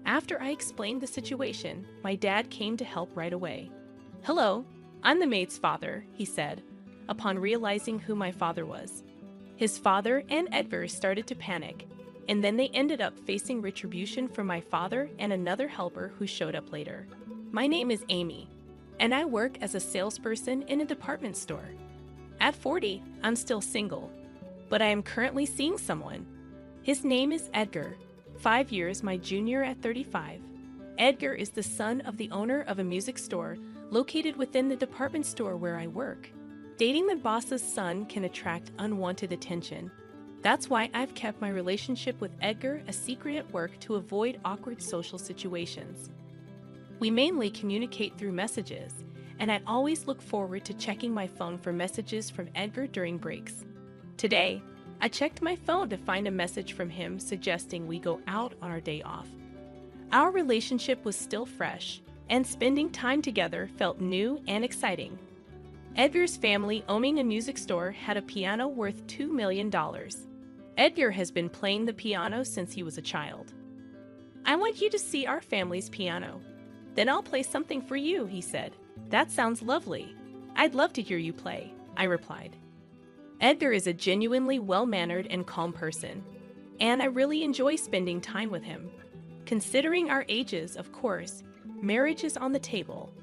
After I explained the situation, my dad came to help right away. Hello, I'm the maid's father, he said, upon realizing who my father was. His father and Edgar started to panic, and then they ended up facing retribution from my father and another helper who showed up later. My name is Amy, and I work as a salesperson in a department store. At 40, I'm still single, but I am currently seeing someone. His name is Edgar, 5 years my junior at 35. Edgar is the son of the owner of a music store located within the department store where I work. Dating the boss's son can attract unwanted attention. That's why I've kept my relationship with Edgar a secret at work to avoid awkward social situations. We mainly communicate through messages, and I always look forward to checking my phone for messages from Edgar during breaks. Today, I checked my phone to find a message from him suggesting we go out on our day off. Our relationship was still fresh, and spending time together felt new and exciting. Edgar's family owning a music store had a piano worth $2 million. Edgar has been playing the piano since he was a child. I want you to see our family's piano. Then I'll play something for you, he said. That sounds lovely. I'd love to hear you play, I replied. Edgar is a genuinely well-mannered and calm person, and I really enjoy spending time with him. Considering our ages, of course, marriage is on the table.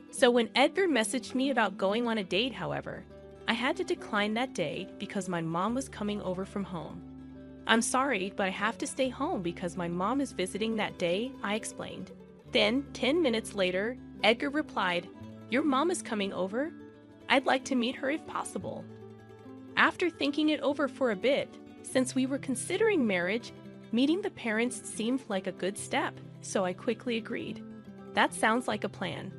So when Edgar messaged me about going on a date, however, I had to decline that day because my mom was coming over from home. I'm sorry, but I have to stay home because my mom is visiting that day, I explained. Then, 10 minutes later, Edgar replied, "Your mom is coming over? I'd like to meet her if possible." After thinking it over for a bit, since we were considering marriage, meeting the parents seemed like a good step, so I quickly agreed. That sounds like a plan.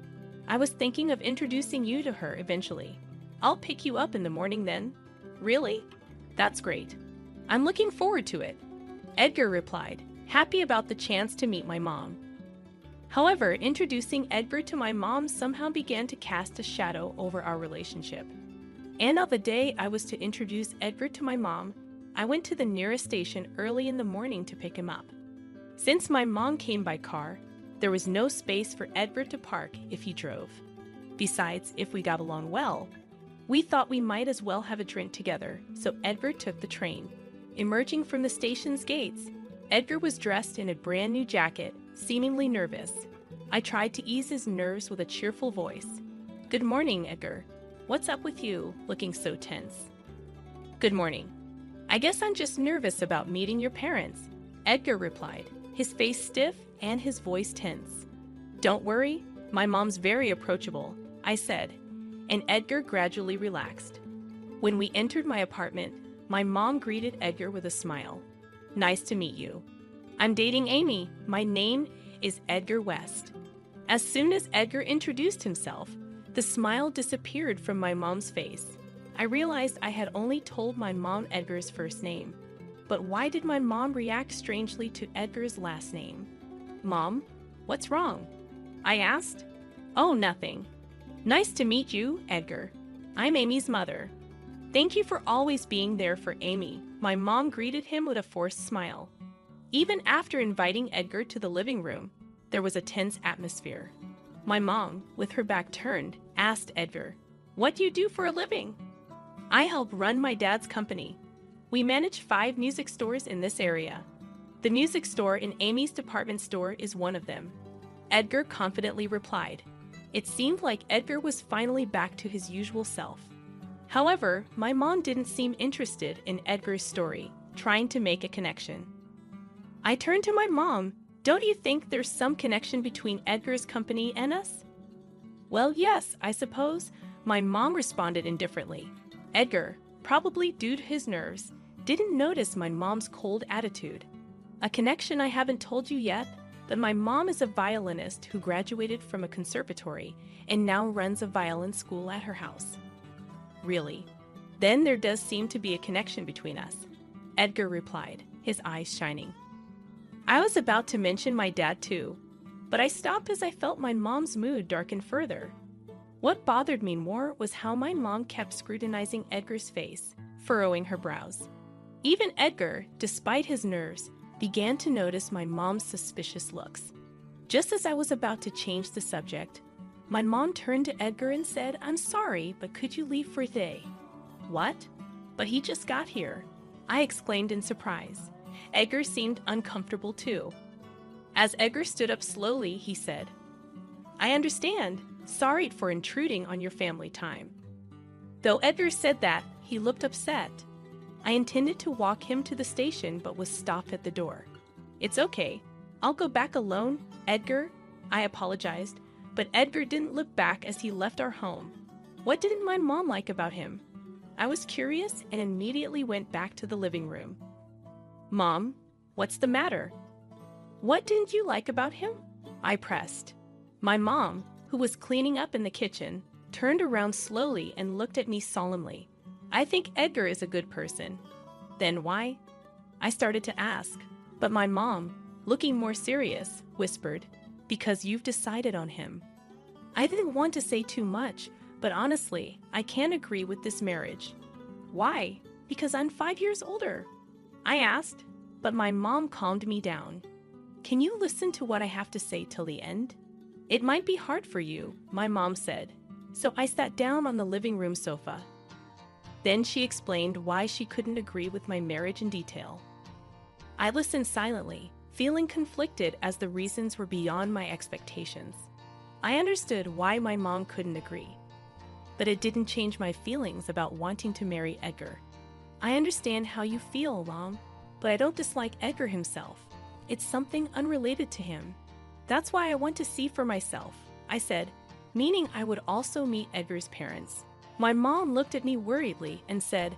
I was thinking of introducing you to her eventually. I'll pick you up in the morning then. Really? That's great. I'm looking forward to it. Edgar replied, happy about the chance to meet my mom. However, introducing Edgar to my mom somehow began to cast a shadow over our relationship. And on the day I was to introduce Edgar to my mom, I went to the nearest station early in the morning to pick him up. Since my mom came by car, there was no space for Edgar to park if he drove. Besides, if we got along well, we thought we might as well have a drink together, so Edgar took the train. Emerging from the station's gates, Edgar was dressed in a brand new jacket, seemingly nervous. I tried to ease his nerves with a cheerful voice. "Good morning, Edgar. What's up with you, looking so tense?" "Good morning. I guess I'm just nervous about meeting your parents," Edgar replied, his face stiff and his voice tense. "Don't worry, my mom's very approachable," I said, and Edgar gradually relaxed. When we entered my apartment, my mom greeted Edgar with a smile. "Nice to meet you. I'm dating Amy. My name is Edgar West." As soon as Edgar introduced himself, the smile disappeared from my mom's face. I realized I had only told my mom Edgar's first name. But why did my mom react strangely to Edgar's last name? "Mom, what's wrong?" I asked. "Oh, nothing. Nice to meet you, Edgar. I'm Amy's mother." "Thank you for always being there for Amy," my mom greeted him with a forced smile. Even after inviting Edgar to the living room, there was a tense atmosphere. My mom, with her back turned, asked Edgar, "What do you do for a living?" "I help run my dad's company. We manage 5 music stores in this area. The music store in Amy's department store is one of them," Edgar confidently replied. It seemed like Edgar was finally back to his usual self. However, my mom didn't seem interested in Edgar's story, trying to make a connection. I turned to my mom. "Don't you think there's some connection between Edgar's company and us?" "Well, yes, I suppose," my mom responded indifferently. Edgar, probably due to his nerves, didn't notice my mom's cold attitude. A connection I haven't told you yet, but my mom is a violinist who graduated from a conservatory and now runs a violin school at her house. "Really? Then there does seem to be a connection between us," Edgar replied, his eyes shining. I was about to mention my dad too, but I stopped as I felt my mom's mood darken further. What bothered me more was how my mom kept scrutinizing Edgar's face, furrowing her brows. Even Edgar, despite his nerves, began to notice my mom's suspicious looks. Just as I was about to change the subject, my mom turned to Edgar and said, "I'm sorry, but could you leave for a day?" "What? But he just got here," I exclaimed in surprise. Edgar seemed uncomfortable too. As Edgar stood up slowly, he said, "I understand. Sorry for intruding on your family time." Though Edgar said that, he looked upset. I intended to walk him to the station but was stopped at the door. "It's okay. I'll go back alone, Edgar," I apologized, but Edgar didn't look back as he left our home. What didn't my mom like about him? I was curious and immediately went back to the living room. Mom, what's the matter? What didn't you like about him? I pressed. My mom, who was cleaning up in the kitchen, turned around slowly and looked at me solemnly. I think Edgar is a good person. Then why? I started to ask, but my mom, looking more serious, whispered, because you've decided on him. I didn't want to say too much, but honestly, I can't agree with this marriage. Why? Because I'm 5 years older. I asked, but my mom calmed me down. Can you listen to what I have to say till the end? It might be hard for you, my mom said. So I sat down on the living room sofa. Then she explained why she couldn't agree with my marriage in detail. I listened silently, feeling conflicted as the reasons were beyond my expectations. I understood why my mom couldn't agree, but it didn't change my feelings about wanting to marry Edgar. I understand how you feel, Mom, but I don't dislike Edgar himself. It's something unrelated to him. That's why I want to see for myself, I said, meaning I would also meet Edgar's parents. My mom looked at me worriedly and said,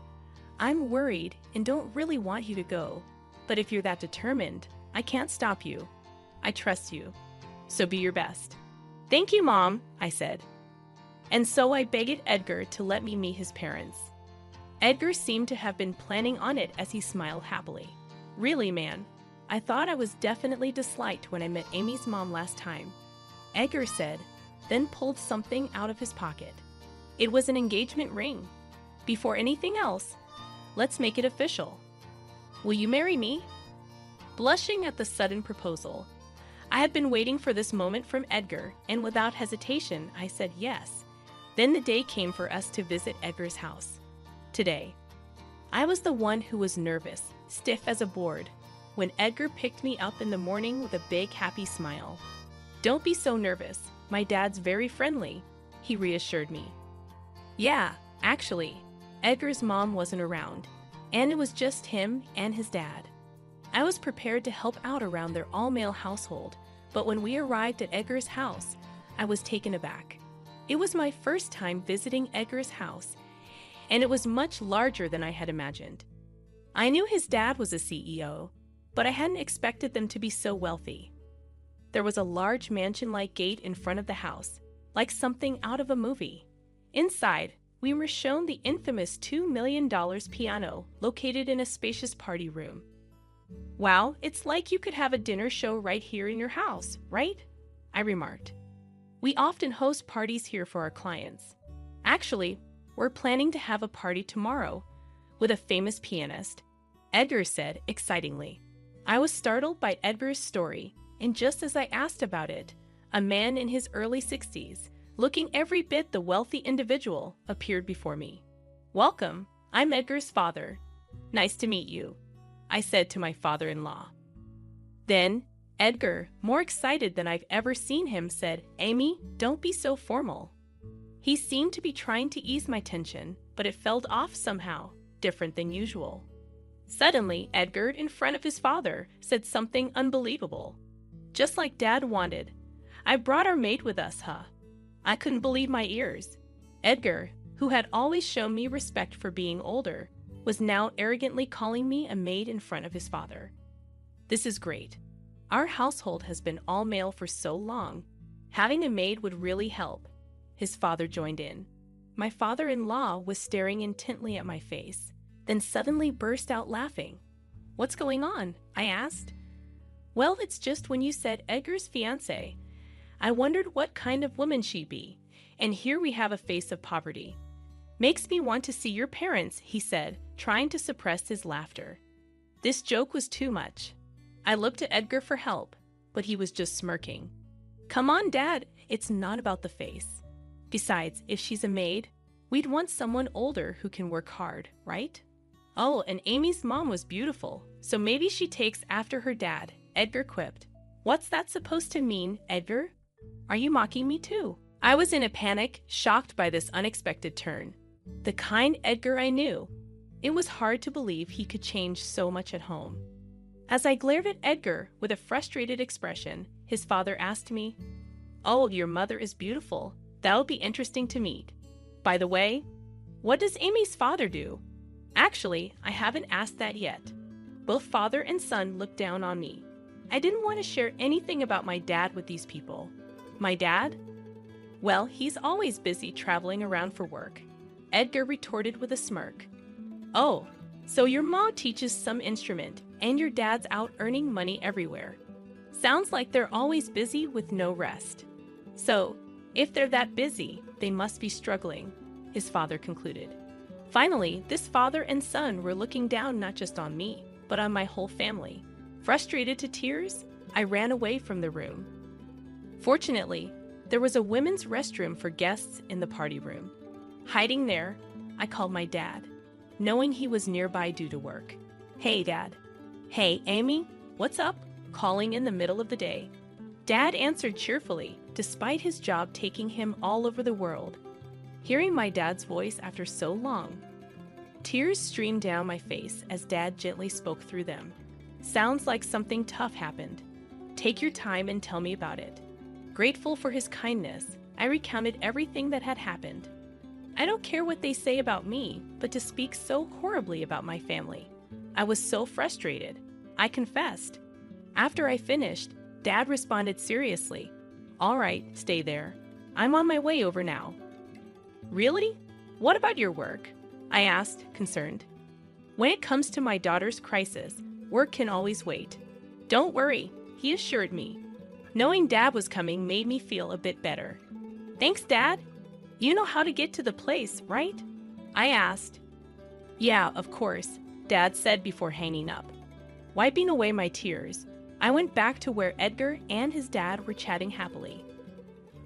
I'm worried and don't really want you to go, but if you're that determined, I can't stop you. I trust you, so be your best. Thank you, Mom, I said. And so I begged Edgar to let me meet his parents. Edgar seemed to have been planning on it as he smiled happily. Really, man, I thought I was definitely disliked when I met Amy's mom last time, Edgar said, then pulled something out of his pocket. It was an engagement ring. Before anything else, let's make it official. Will you marry me? Blushing at the sudden proposal, I had been waiting for this moment from Edgar, and without hesitation, I said yes. Then the day came for us to visit Edgar's house. Today, I was the one who was nervous, stiff as a board, when Edgar picked me up in the morning with a big, happy smile. Don't be so nervous. My dad's very friendly, he reassured me. Yeah, actually, Edgar's mom wasn't around, and it was just him and his dad. I was prepared to help out around their all-male household, but when we arrived at Edgar's house, I was taken aback. It was my first time visiting Edgar's house, and it was much larger than I had imagined. I knew his dad was a CEO, but I hadn't expected them to be so wealthy. There was a large mansion-like gate in front of the house, like something out of a movie. Inside, we were shown the infamous $2 million piano located in a spacious party room. Wow, it's like you could have a dinner show right here in your house, right? I remarked. We often host parties here for our clients. Actually, we're planning to have a party tomorrow with a famous pianist, Edgar said excitingly. I was startled by Edgar's story, and just as I asked about it, a man in his early 60s, looking every bit the wealthy individual, appeared before me. Welcome, I'm Edgar's father. Nice to meet you, I said to my father-in-law. Then, Edgar, more excited than I've ever seen him, said, Amy, don't be so formal. He seemed to be trying to ease my tension, but it felt off somehow, different than usual. Suddenly, Edgar, in front of his father, said something unbelievable. Just like Dad wanted. I brought our maid with us, huh? I couldn't believe my ears. Edgar, who had always shown me respect for being older, was now arrogantly calling me a maid in front of his father. This is great. Our household has been all male for so long. Having a maid would really help. His father joined in. My father-in-law was staring intently at my face, then suddenly burst out laughing. What's going on? I asked. Well, it's just when you said Edgar's fiancée. I wondered what kind of woman she'd be, and here we have a face of poverty. Makes me want to see your parents, he said, trying to suppress his laughter. This joke was too much. I looked at Edgar for help, but he was just smirking. Come on, Dad, it's not about the face. Besides, if she's a maid, we'd want someone older who can work hard, right? Oh, and Amy's mom was beautiful, so maybe she takes after her dad, Edgar quipped. What's that supposed to mean, Edgar? Are you mocking me too? I was in a panic, shocked by this unexpected turn. The kind Edgar I knew. It was hard to believe he could change so much at home. As I glared at Edgar with a frustrated expression, his father asked me, Oh, your mother is beautiful. That'll be interesting to meet. By the way, What does Amy's father do? Actually, I haven't asked that yet. Both father and son looked down on me. I didn't want to share anything about my dad with these people. My dad? Well, he's always busy traveling around for work. Edgar retorted with a smirk. Oh, so your mom teaches some instrument, and your dad's out earning money everywhere. Sounds like they're always busy with no rest. So, if they're that busy, they must be struggling, his father concluded. Finally, this father and son were looking down not just on me, but on my whole family. Frustrated to tears, I ran away from the room. Fortunately, there was a women's restroom for guests in the party room. Hiding there, I called my dad, knowing he was nearby due to work. Hey, Dad. Hey, Amy, what's up? Calling in the middle of the day. Dad answered cheerfully, despite his job taking him all over the world. Hearing my dad's voice after so long, tears streamed down my face as Dad gently spoke through them. Sounds like something tough happened. Take your time and tell me about it. Grateful for his kindness, I recounted everything that had happened. I don't care what they say about me, but to speak so horribly about my family. I was so frustrated. I confessed. After I finished, Dad responded seriously. All right, stay there. I'm on my way over now. Really? What about your work? I asked, concerned. When it comes to my daughter's crisis, work can always wait. Don't worry, he assured me. Knowing Dad was coming made me feel a bit better. Thanks, Dad. You know how to get to the place, right? I asked. Yeah, of course, Dad said before hanging up. Wiping away my tears, I went back to where Edgar and his dad were chatting happily.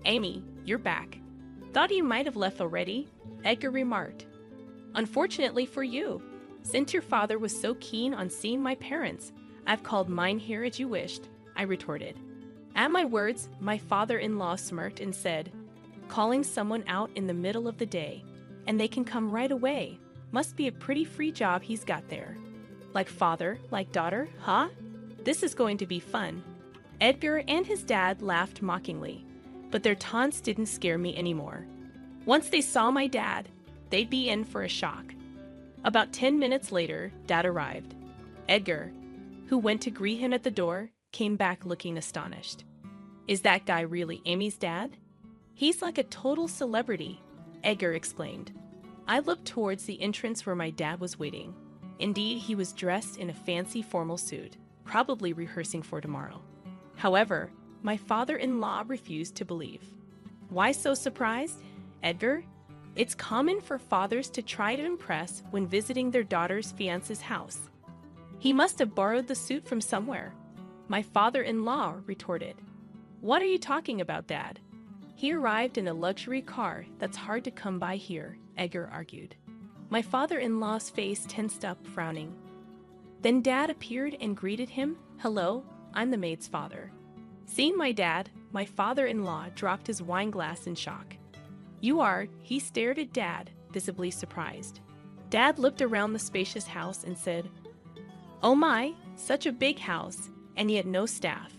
Amy, you're back. Thought you might have left already, Edgar remarked. Unfortunately for you, since your father was so keen on seeing my parents, I've called mine here as you wished, I retorted. At my words, my father-in-law smirked and said, calling someone out in the middle of the day, and they can come right away. Must be a pretty free job he's got there. Like father, like daughter, huh? This is going to be fun. Edgar and his dad laughed mockingly, but their taunts didn't scare me anymore. Once they saw my dad, they'd be in for a shock. About 10 minutes later, Dad arrived. Edgar, who went to greet him at the door, came back looking astonished. Is that guy really Amy's dad? He's like a total celebrity, Edgar explained. I looked towards the entrance where my dad was waiting. Indeed, he was dressed in a fancy formal suit, probably rehearsing for tomorrow. However, my father-in-law refused to believe. Why so surprised? Edgar? It's common for fathers to try to impress when visiting their daughter's fiance's house. He must have borrowed the suit from somewhere. My father-in-law retorted. What are you talking about, Dad? He arrived in a luxury car that's hard to come by here, Edgar argued. My father-in-law's face tensed up, frowning. Then Dad appeared and greeted him. Hello, I'm the maid's father. Seeing my dad, my father-in-law dropped his wine glass in shock. You are, he stared at Dad, visibly surprised. Dad looked around the spacious house and said, Oh my, such a big house, and yet no staff.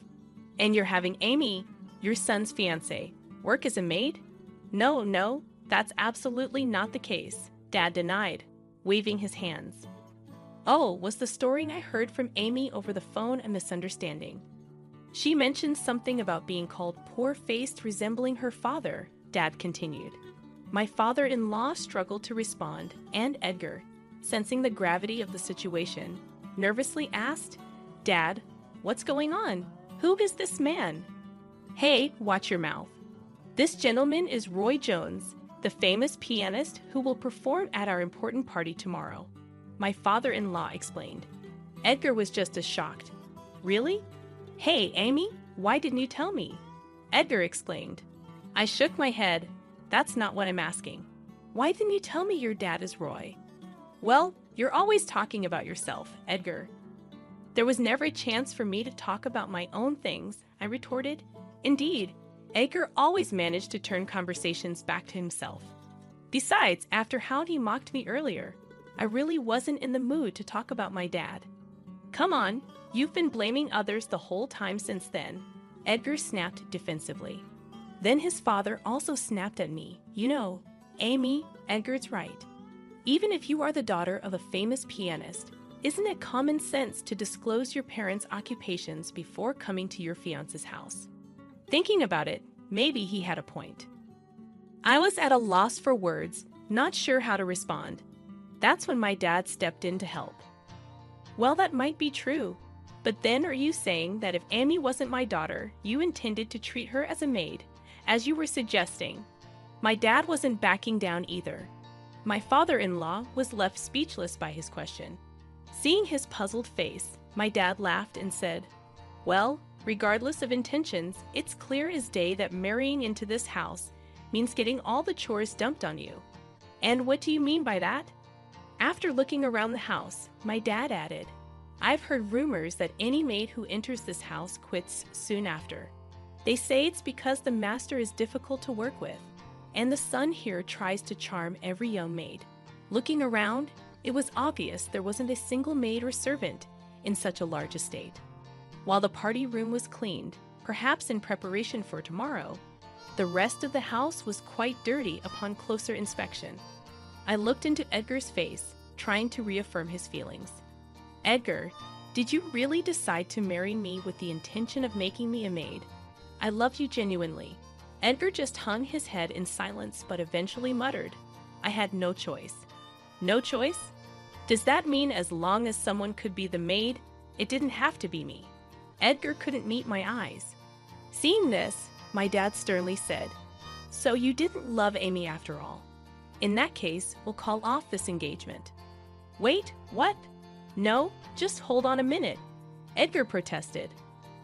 And you're having Amy, your son's fiancée, work as a maid? No, that's absolutely not the case, Dad denied, waving his hands. Oh, was the story I heard from Amy over the phone a misunderstanding? She mentioned something about being called poor-faced, resembling her father, Dad continued. My father-in-law struggled to respond, and Edgar, sensing the gravity of the situation, nervously asked, Dad, what's going on? Who is this man? Hey, watch your mouth. This gentleman is Roy Jones, the famous pianist who will perform at our important party tomorrow. My father-in-law explained. Edgar was just as shocked. Really? Hey, Amy, why didn't you tell me? Edgar exclaimed. I shook my head. That's not what I'm asking. Why didn't you tell me your dad is Roy? Well, you're always talking about yourself, Edgar. There was never a chance for me to talk about my own things, I retorted. Indeed, Edgar always managed to turn conversations back to himself. Besides, after how he mocked me earlier, I really wasn't in the mood to talk about my dad. Come on, you've been blaming others the whole time since then, Edgar snapped defensively. Then his father also snapped at me. You know, Amy, Edgar's right. Even if you are the daughter of a famous pianist, isn't it common sense to disclose your parents' occupations before coming to your fiance's house? Thinking about it, maybe he had a point. I was at a loss for words, not sure how to respond. That's when my dad stepped in to help. Well, that might be true, but then are you saying that if Amy wasn't my daughter, you intended to treat her as a maid, as you were suggesting? My dad wasn't backing down either. My father-in-law was left speechless by his question. Seeing his puzzled face, my dad laughed and said, "Well, regardless of intentions, it's clear as day that marrying into this house means getting all the chores dumped on you. And what do you mean by that?" After looking around the house, my dad added, "I've heard rumors that any maid who enters this house quits soon after. They say it's because the master is difficult to work with, and the son here tries to charm every young maid." Looking around, it was obvious there wasn't a single maid or servant in such a large estate. While the party room was cleaned, perhaps in preparation for tomorrow, the rest of the house was quite dirty upon closer inspection. I looked into Edgar's face, trying to reaffirm his feelings. "Edgar, did you really decide to marry me with the intention of making me a maid? I love you genuinely." Edgar just hung his head in silence but eventually muttered, "I had no choice." No choice? Does that mean as long as someone could be the maid, it didn't have to be me? Edgar couldn't meet my eyes. Seeing this, my dad sternly said, "So you didn't love Amy after all. In that case, we'll call off this engagement." "Wait, what? No, just hold on a minute," Edgar protested.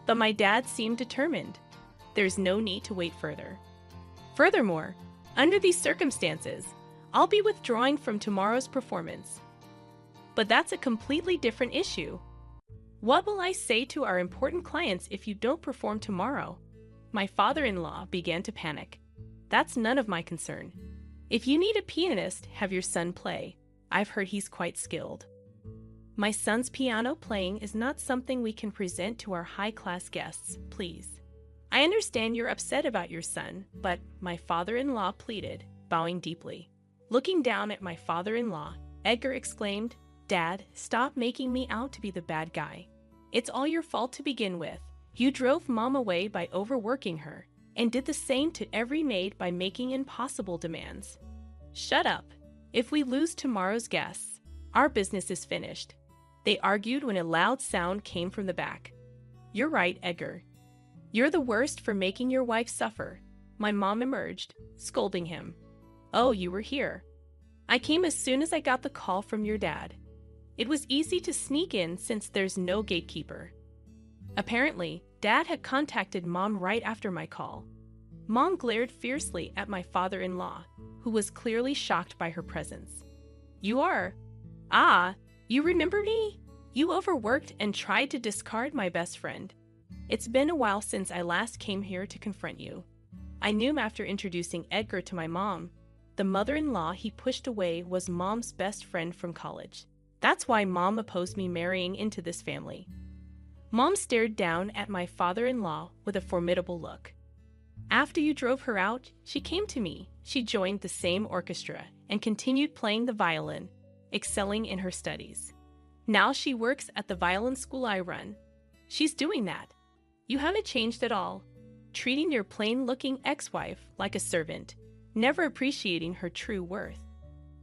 But my dad seemed determined. There's no need to wait further. Furthermore, under these circumstances, I'll be withdrawing from tomorrow's performance. But that's a completely different issue. What will I say to our important clients if you don't perform tomorrow? My father-in-law began to panic. That's none of my concern. If you need a pianist, have your son play. I've heard he's quite skilled. My son's piano playing is not something we can present to our high-class guests, please. I understand you're upset about your son, but my father-in-law pleaded, bowing deeply. Looking down at my father-in-law, Edgar exclaimed, "Dad, stop making me out to be the bad guy. It's all your fault to begin with. You drove Mom away by overworking her, and did the same to every maid by making impossible demands." "Shut up. If we lose tomorrow's guests, our business is finished." They argued when a loud sound came from the back. "You're right, Edgar. You're the worst for making your wife suffer." My mom emerged, scolding him. "Oh, you were here. I came as soon as I got the call from your dad. It was easy to sneak in since there's no gatekeeper." Apparently, Dad had contacted Mom right after my call. Mom glared fiercely at my father-in-law, who was clearly shocked by her presence. "You are? Ah, you remember me? You overworked and tried to discard my best friend. It's been a while since I last came here to confront you." I knew him after introducing Edgar to my mom. The mother-in-law he pushed away was Mom's best friend from college. That's why Mom opposed me marrying into this family. Mom stared down at my father-in-law with a formidable look. "After you drove her out, she came to me. She joined the same orchestra and continued playing the violin, excelling in her studies. Now she works at the violin school I run. She's doing that. You haven't changed at all, treating your plain-looking ex-wife like a servant, never appreciating her true worth."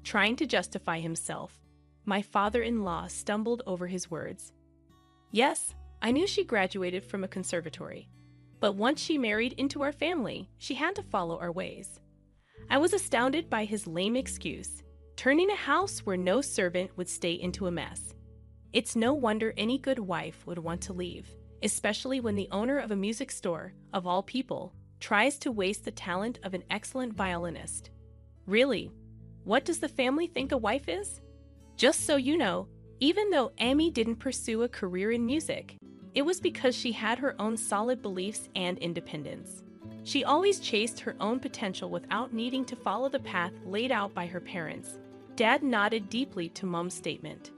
Trying to justify himself, my father-in-law stumbled over his words. "Yes, I knew she graduated from a conservatory, but once she married into our family, she had to follow our ways." I was astounded by his lame excuse, turning a house where no servant would stay into a mess. It's no wonder any good wife would want to leave, especially when the owner of a music store, of all people, tries to waste the talent of an excellent violinist. Really, what does the family think a wife is? Just so you know, even though Amy didn't pursue a career in music, it was because she had her own solid beliefs and independence. She always chased her own potential without needing to follow the path laid out by her parents. Dad nodded deeply to Mom's statement.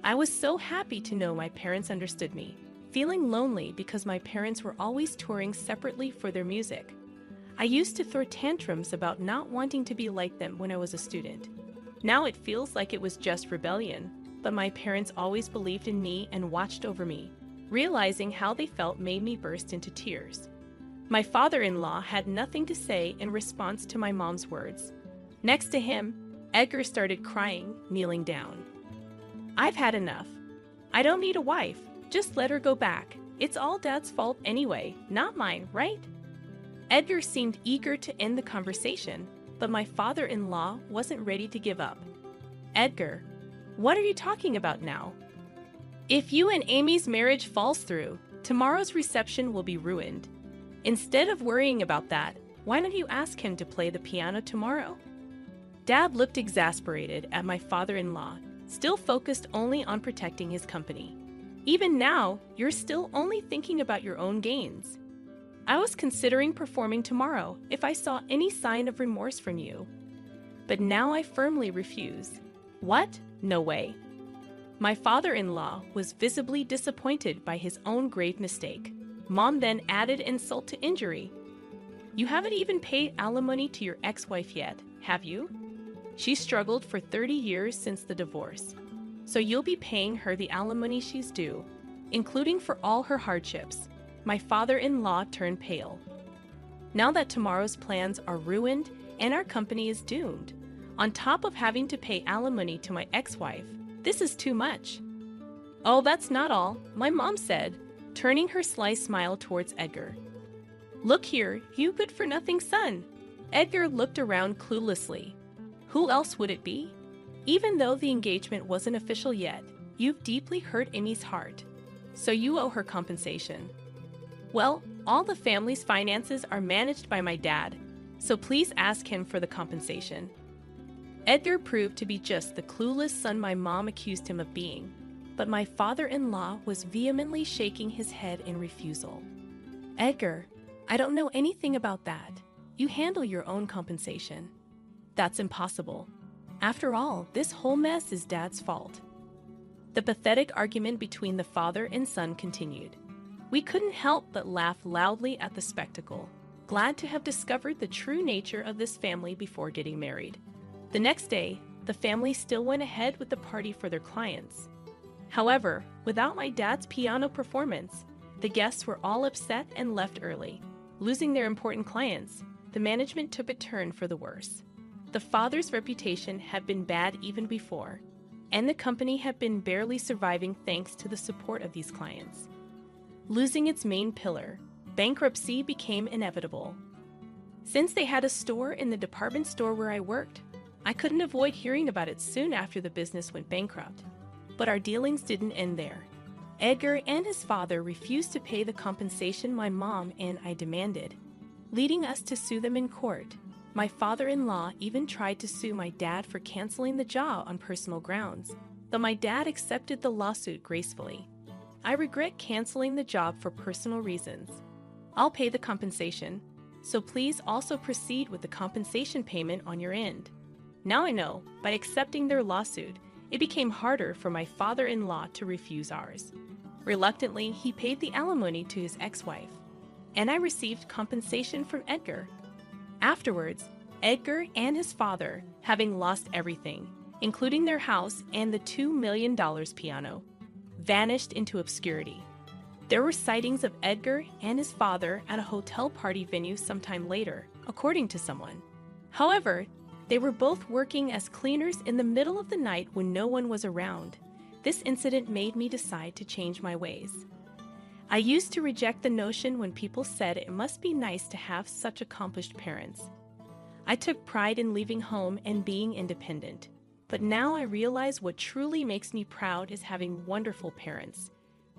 I was so happy to know my parents understood me, feeling lonely because my parents were always touring separately for their music. I used to throw tantrums about not wanting to be like them when I was a student. Now it feels like it was just rebellion, but my parents always believed in me and watched over me. Realizing how they felt made me burst into tears. My father-in-law had nothing to say in response to my mom's words. Next to him, Edgar started crying, kneeling down. "I've had enough. I don't need a wife. Just let her go back. It's all Dad's fault anyway, not mine, right?" Edgar seemed eager to end the conversation, but my father-in-law wasn't ready to give up. "Edgar, what are you talking about now? If you and Amy's marriage falls through, tomorrow's reception will be ruined. Instead of worrying about that, why don't you ask him to play the piano tomorrow?" Dad looked exasperated at my father-in-law, still focused only on protecting his company. "Even now, you're still only thinking about your own gains. I was considering performing tomorrow if I saw any sign of remorse from you. But now I firmly refuse." "What? No way." My father-in-law was visibly disappointed by his own grave mistake. Mom then added insult to injury. "You haven't even paid alimony to your ex-wife yet, have you? She struggled for 30 years since the divorce. So you'll be paying her the alimony she's due, including for all her hardships." My father-in-law turned pale. Now that tomorrow's plans are ruined and our company is doomed, on top of having to pay alimony to my ex-wife, this is too much. "Oh, that's not all," my mom said, turning her sly smile towards Edgar. "Look here, you good-for-nothing son." Edgar looked around cluelessly. Who else would it be? "Even though the engagement wasn't official yet, you've deeply hurt Amy's heart, so you owe her compensation." "Well, all the family's finances are managed by my dad, so please ask him for the compensation." Edgar proved to be just the clueless son my mom accused him of being, but my father-in-law was vehemently shaking his head in refusal. "Edgar, I don't know anything about that. You handle your own compensation." "That's impossible. After all, this whole mess is Dad's fault." The pathetic argument between the father and son continued. We couldn't help but laugh loudly at the spectacle, glad to have discovered the true nature of this family before getting married. The next day, the family still went ahead with the party for their clients. However, without my dad's piano performance, the guests were all upset and left early. Losing their important clients, the management took a turn for the worse. The father's reputation had been bad even before, and the company had been barely surviving thanks to the support of these clients. Losing its main pillar, bankruptcy became inevitable. Since they had a store in the department store where I worked, I couldn't avoid hearing about it soon after the business went bankrupt. But our dealings didn't end there. Edgar and his father refused to pay the compensation my mom and I demanded, leading us to sue them in court. My father-in-law even tried to sue my dad for canceling the job on personal grounds, though my dad accepted the lawsuit gracefully. "I regret canceling the job for personal reasons. I'll pay the compensation, so please also proceed with the compensation payment on your end." Now I know, by accepting their lawsuit, it became harder for my father-in-law to refuse ours. Reluctantly, he paid the alimony to his ex-wife, and I received compensation from Edgar. Afterwards, Edgar and his father, having lost everything, including their house and the $2 million piano, vanished into obscurity. There were sightings of Edgar and his father at a hotel party venue sometime later, according to someone. However, they were both working as cleaners in the middle of the night when no one was around. This incident made me decide to change my ways. I used to reject the notion when people said it must be nice to have such accomplished parents. I took pride in leaving home and being independent. But now I realize what truly makes me proud is having wonderful parents.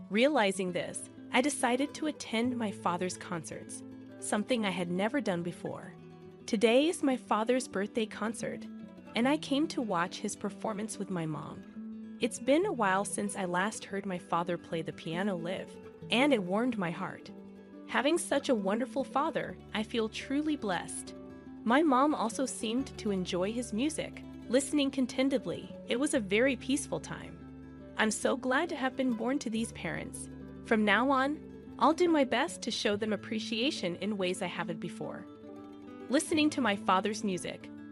Realizing this, I decided to attend my father's concerts, something I had never done before. Today is my father's birthday concert, and I came to watch his performance with my mom. It's been a while since I last heard my father play the piano live, and it warmed my heart. Having such a wonderful father, I feel truly blessed. My mom also seemed to enjoy his music. Listening contentedly, it was a very peaceful time. I'm so glad to have been born to these parents. From now on, I'll do my best to show them appreciation in ways I haven't before. Listening to my father's music,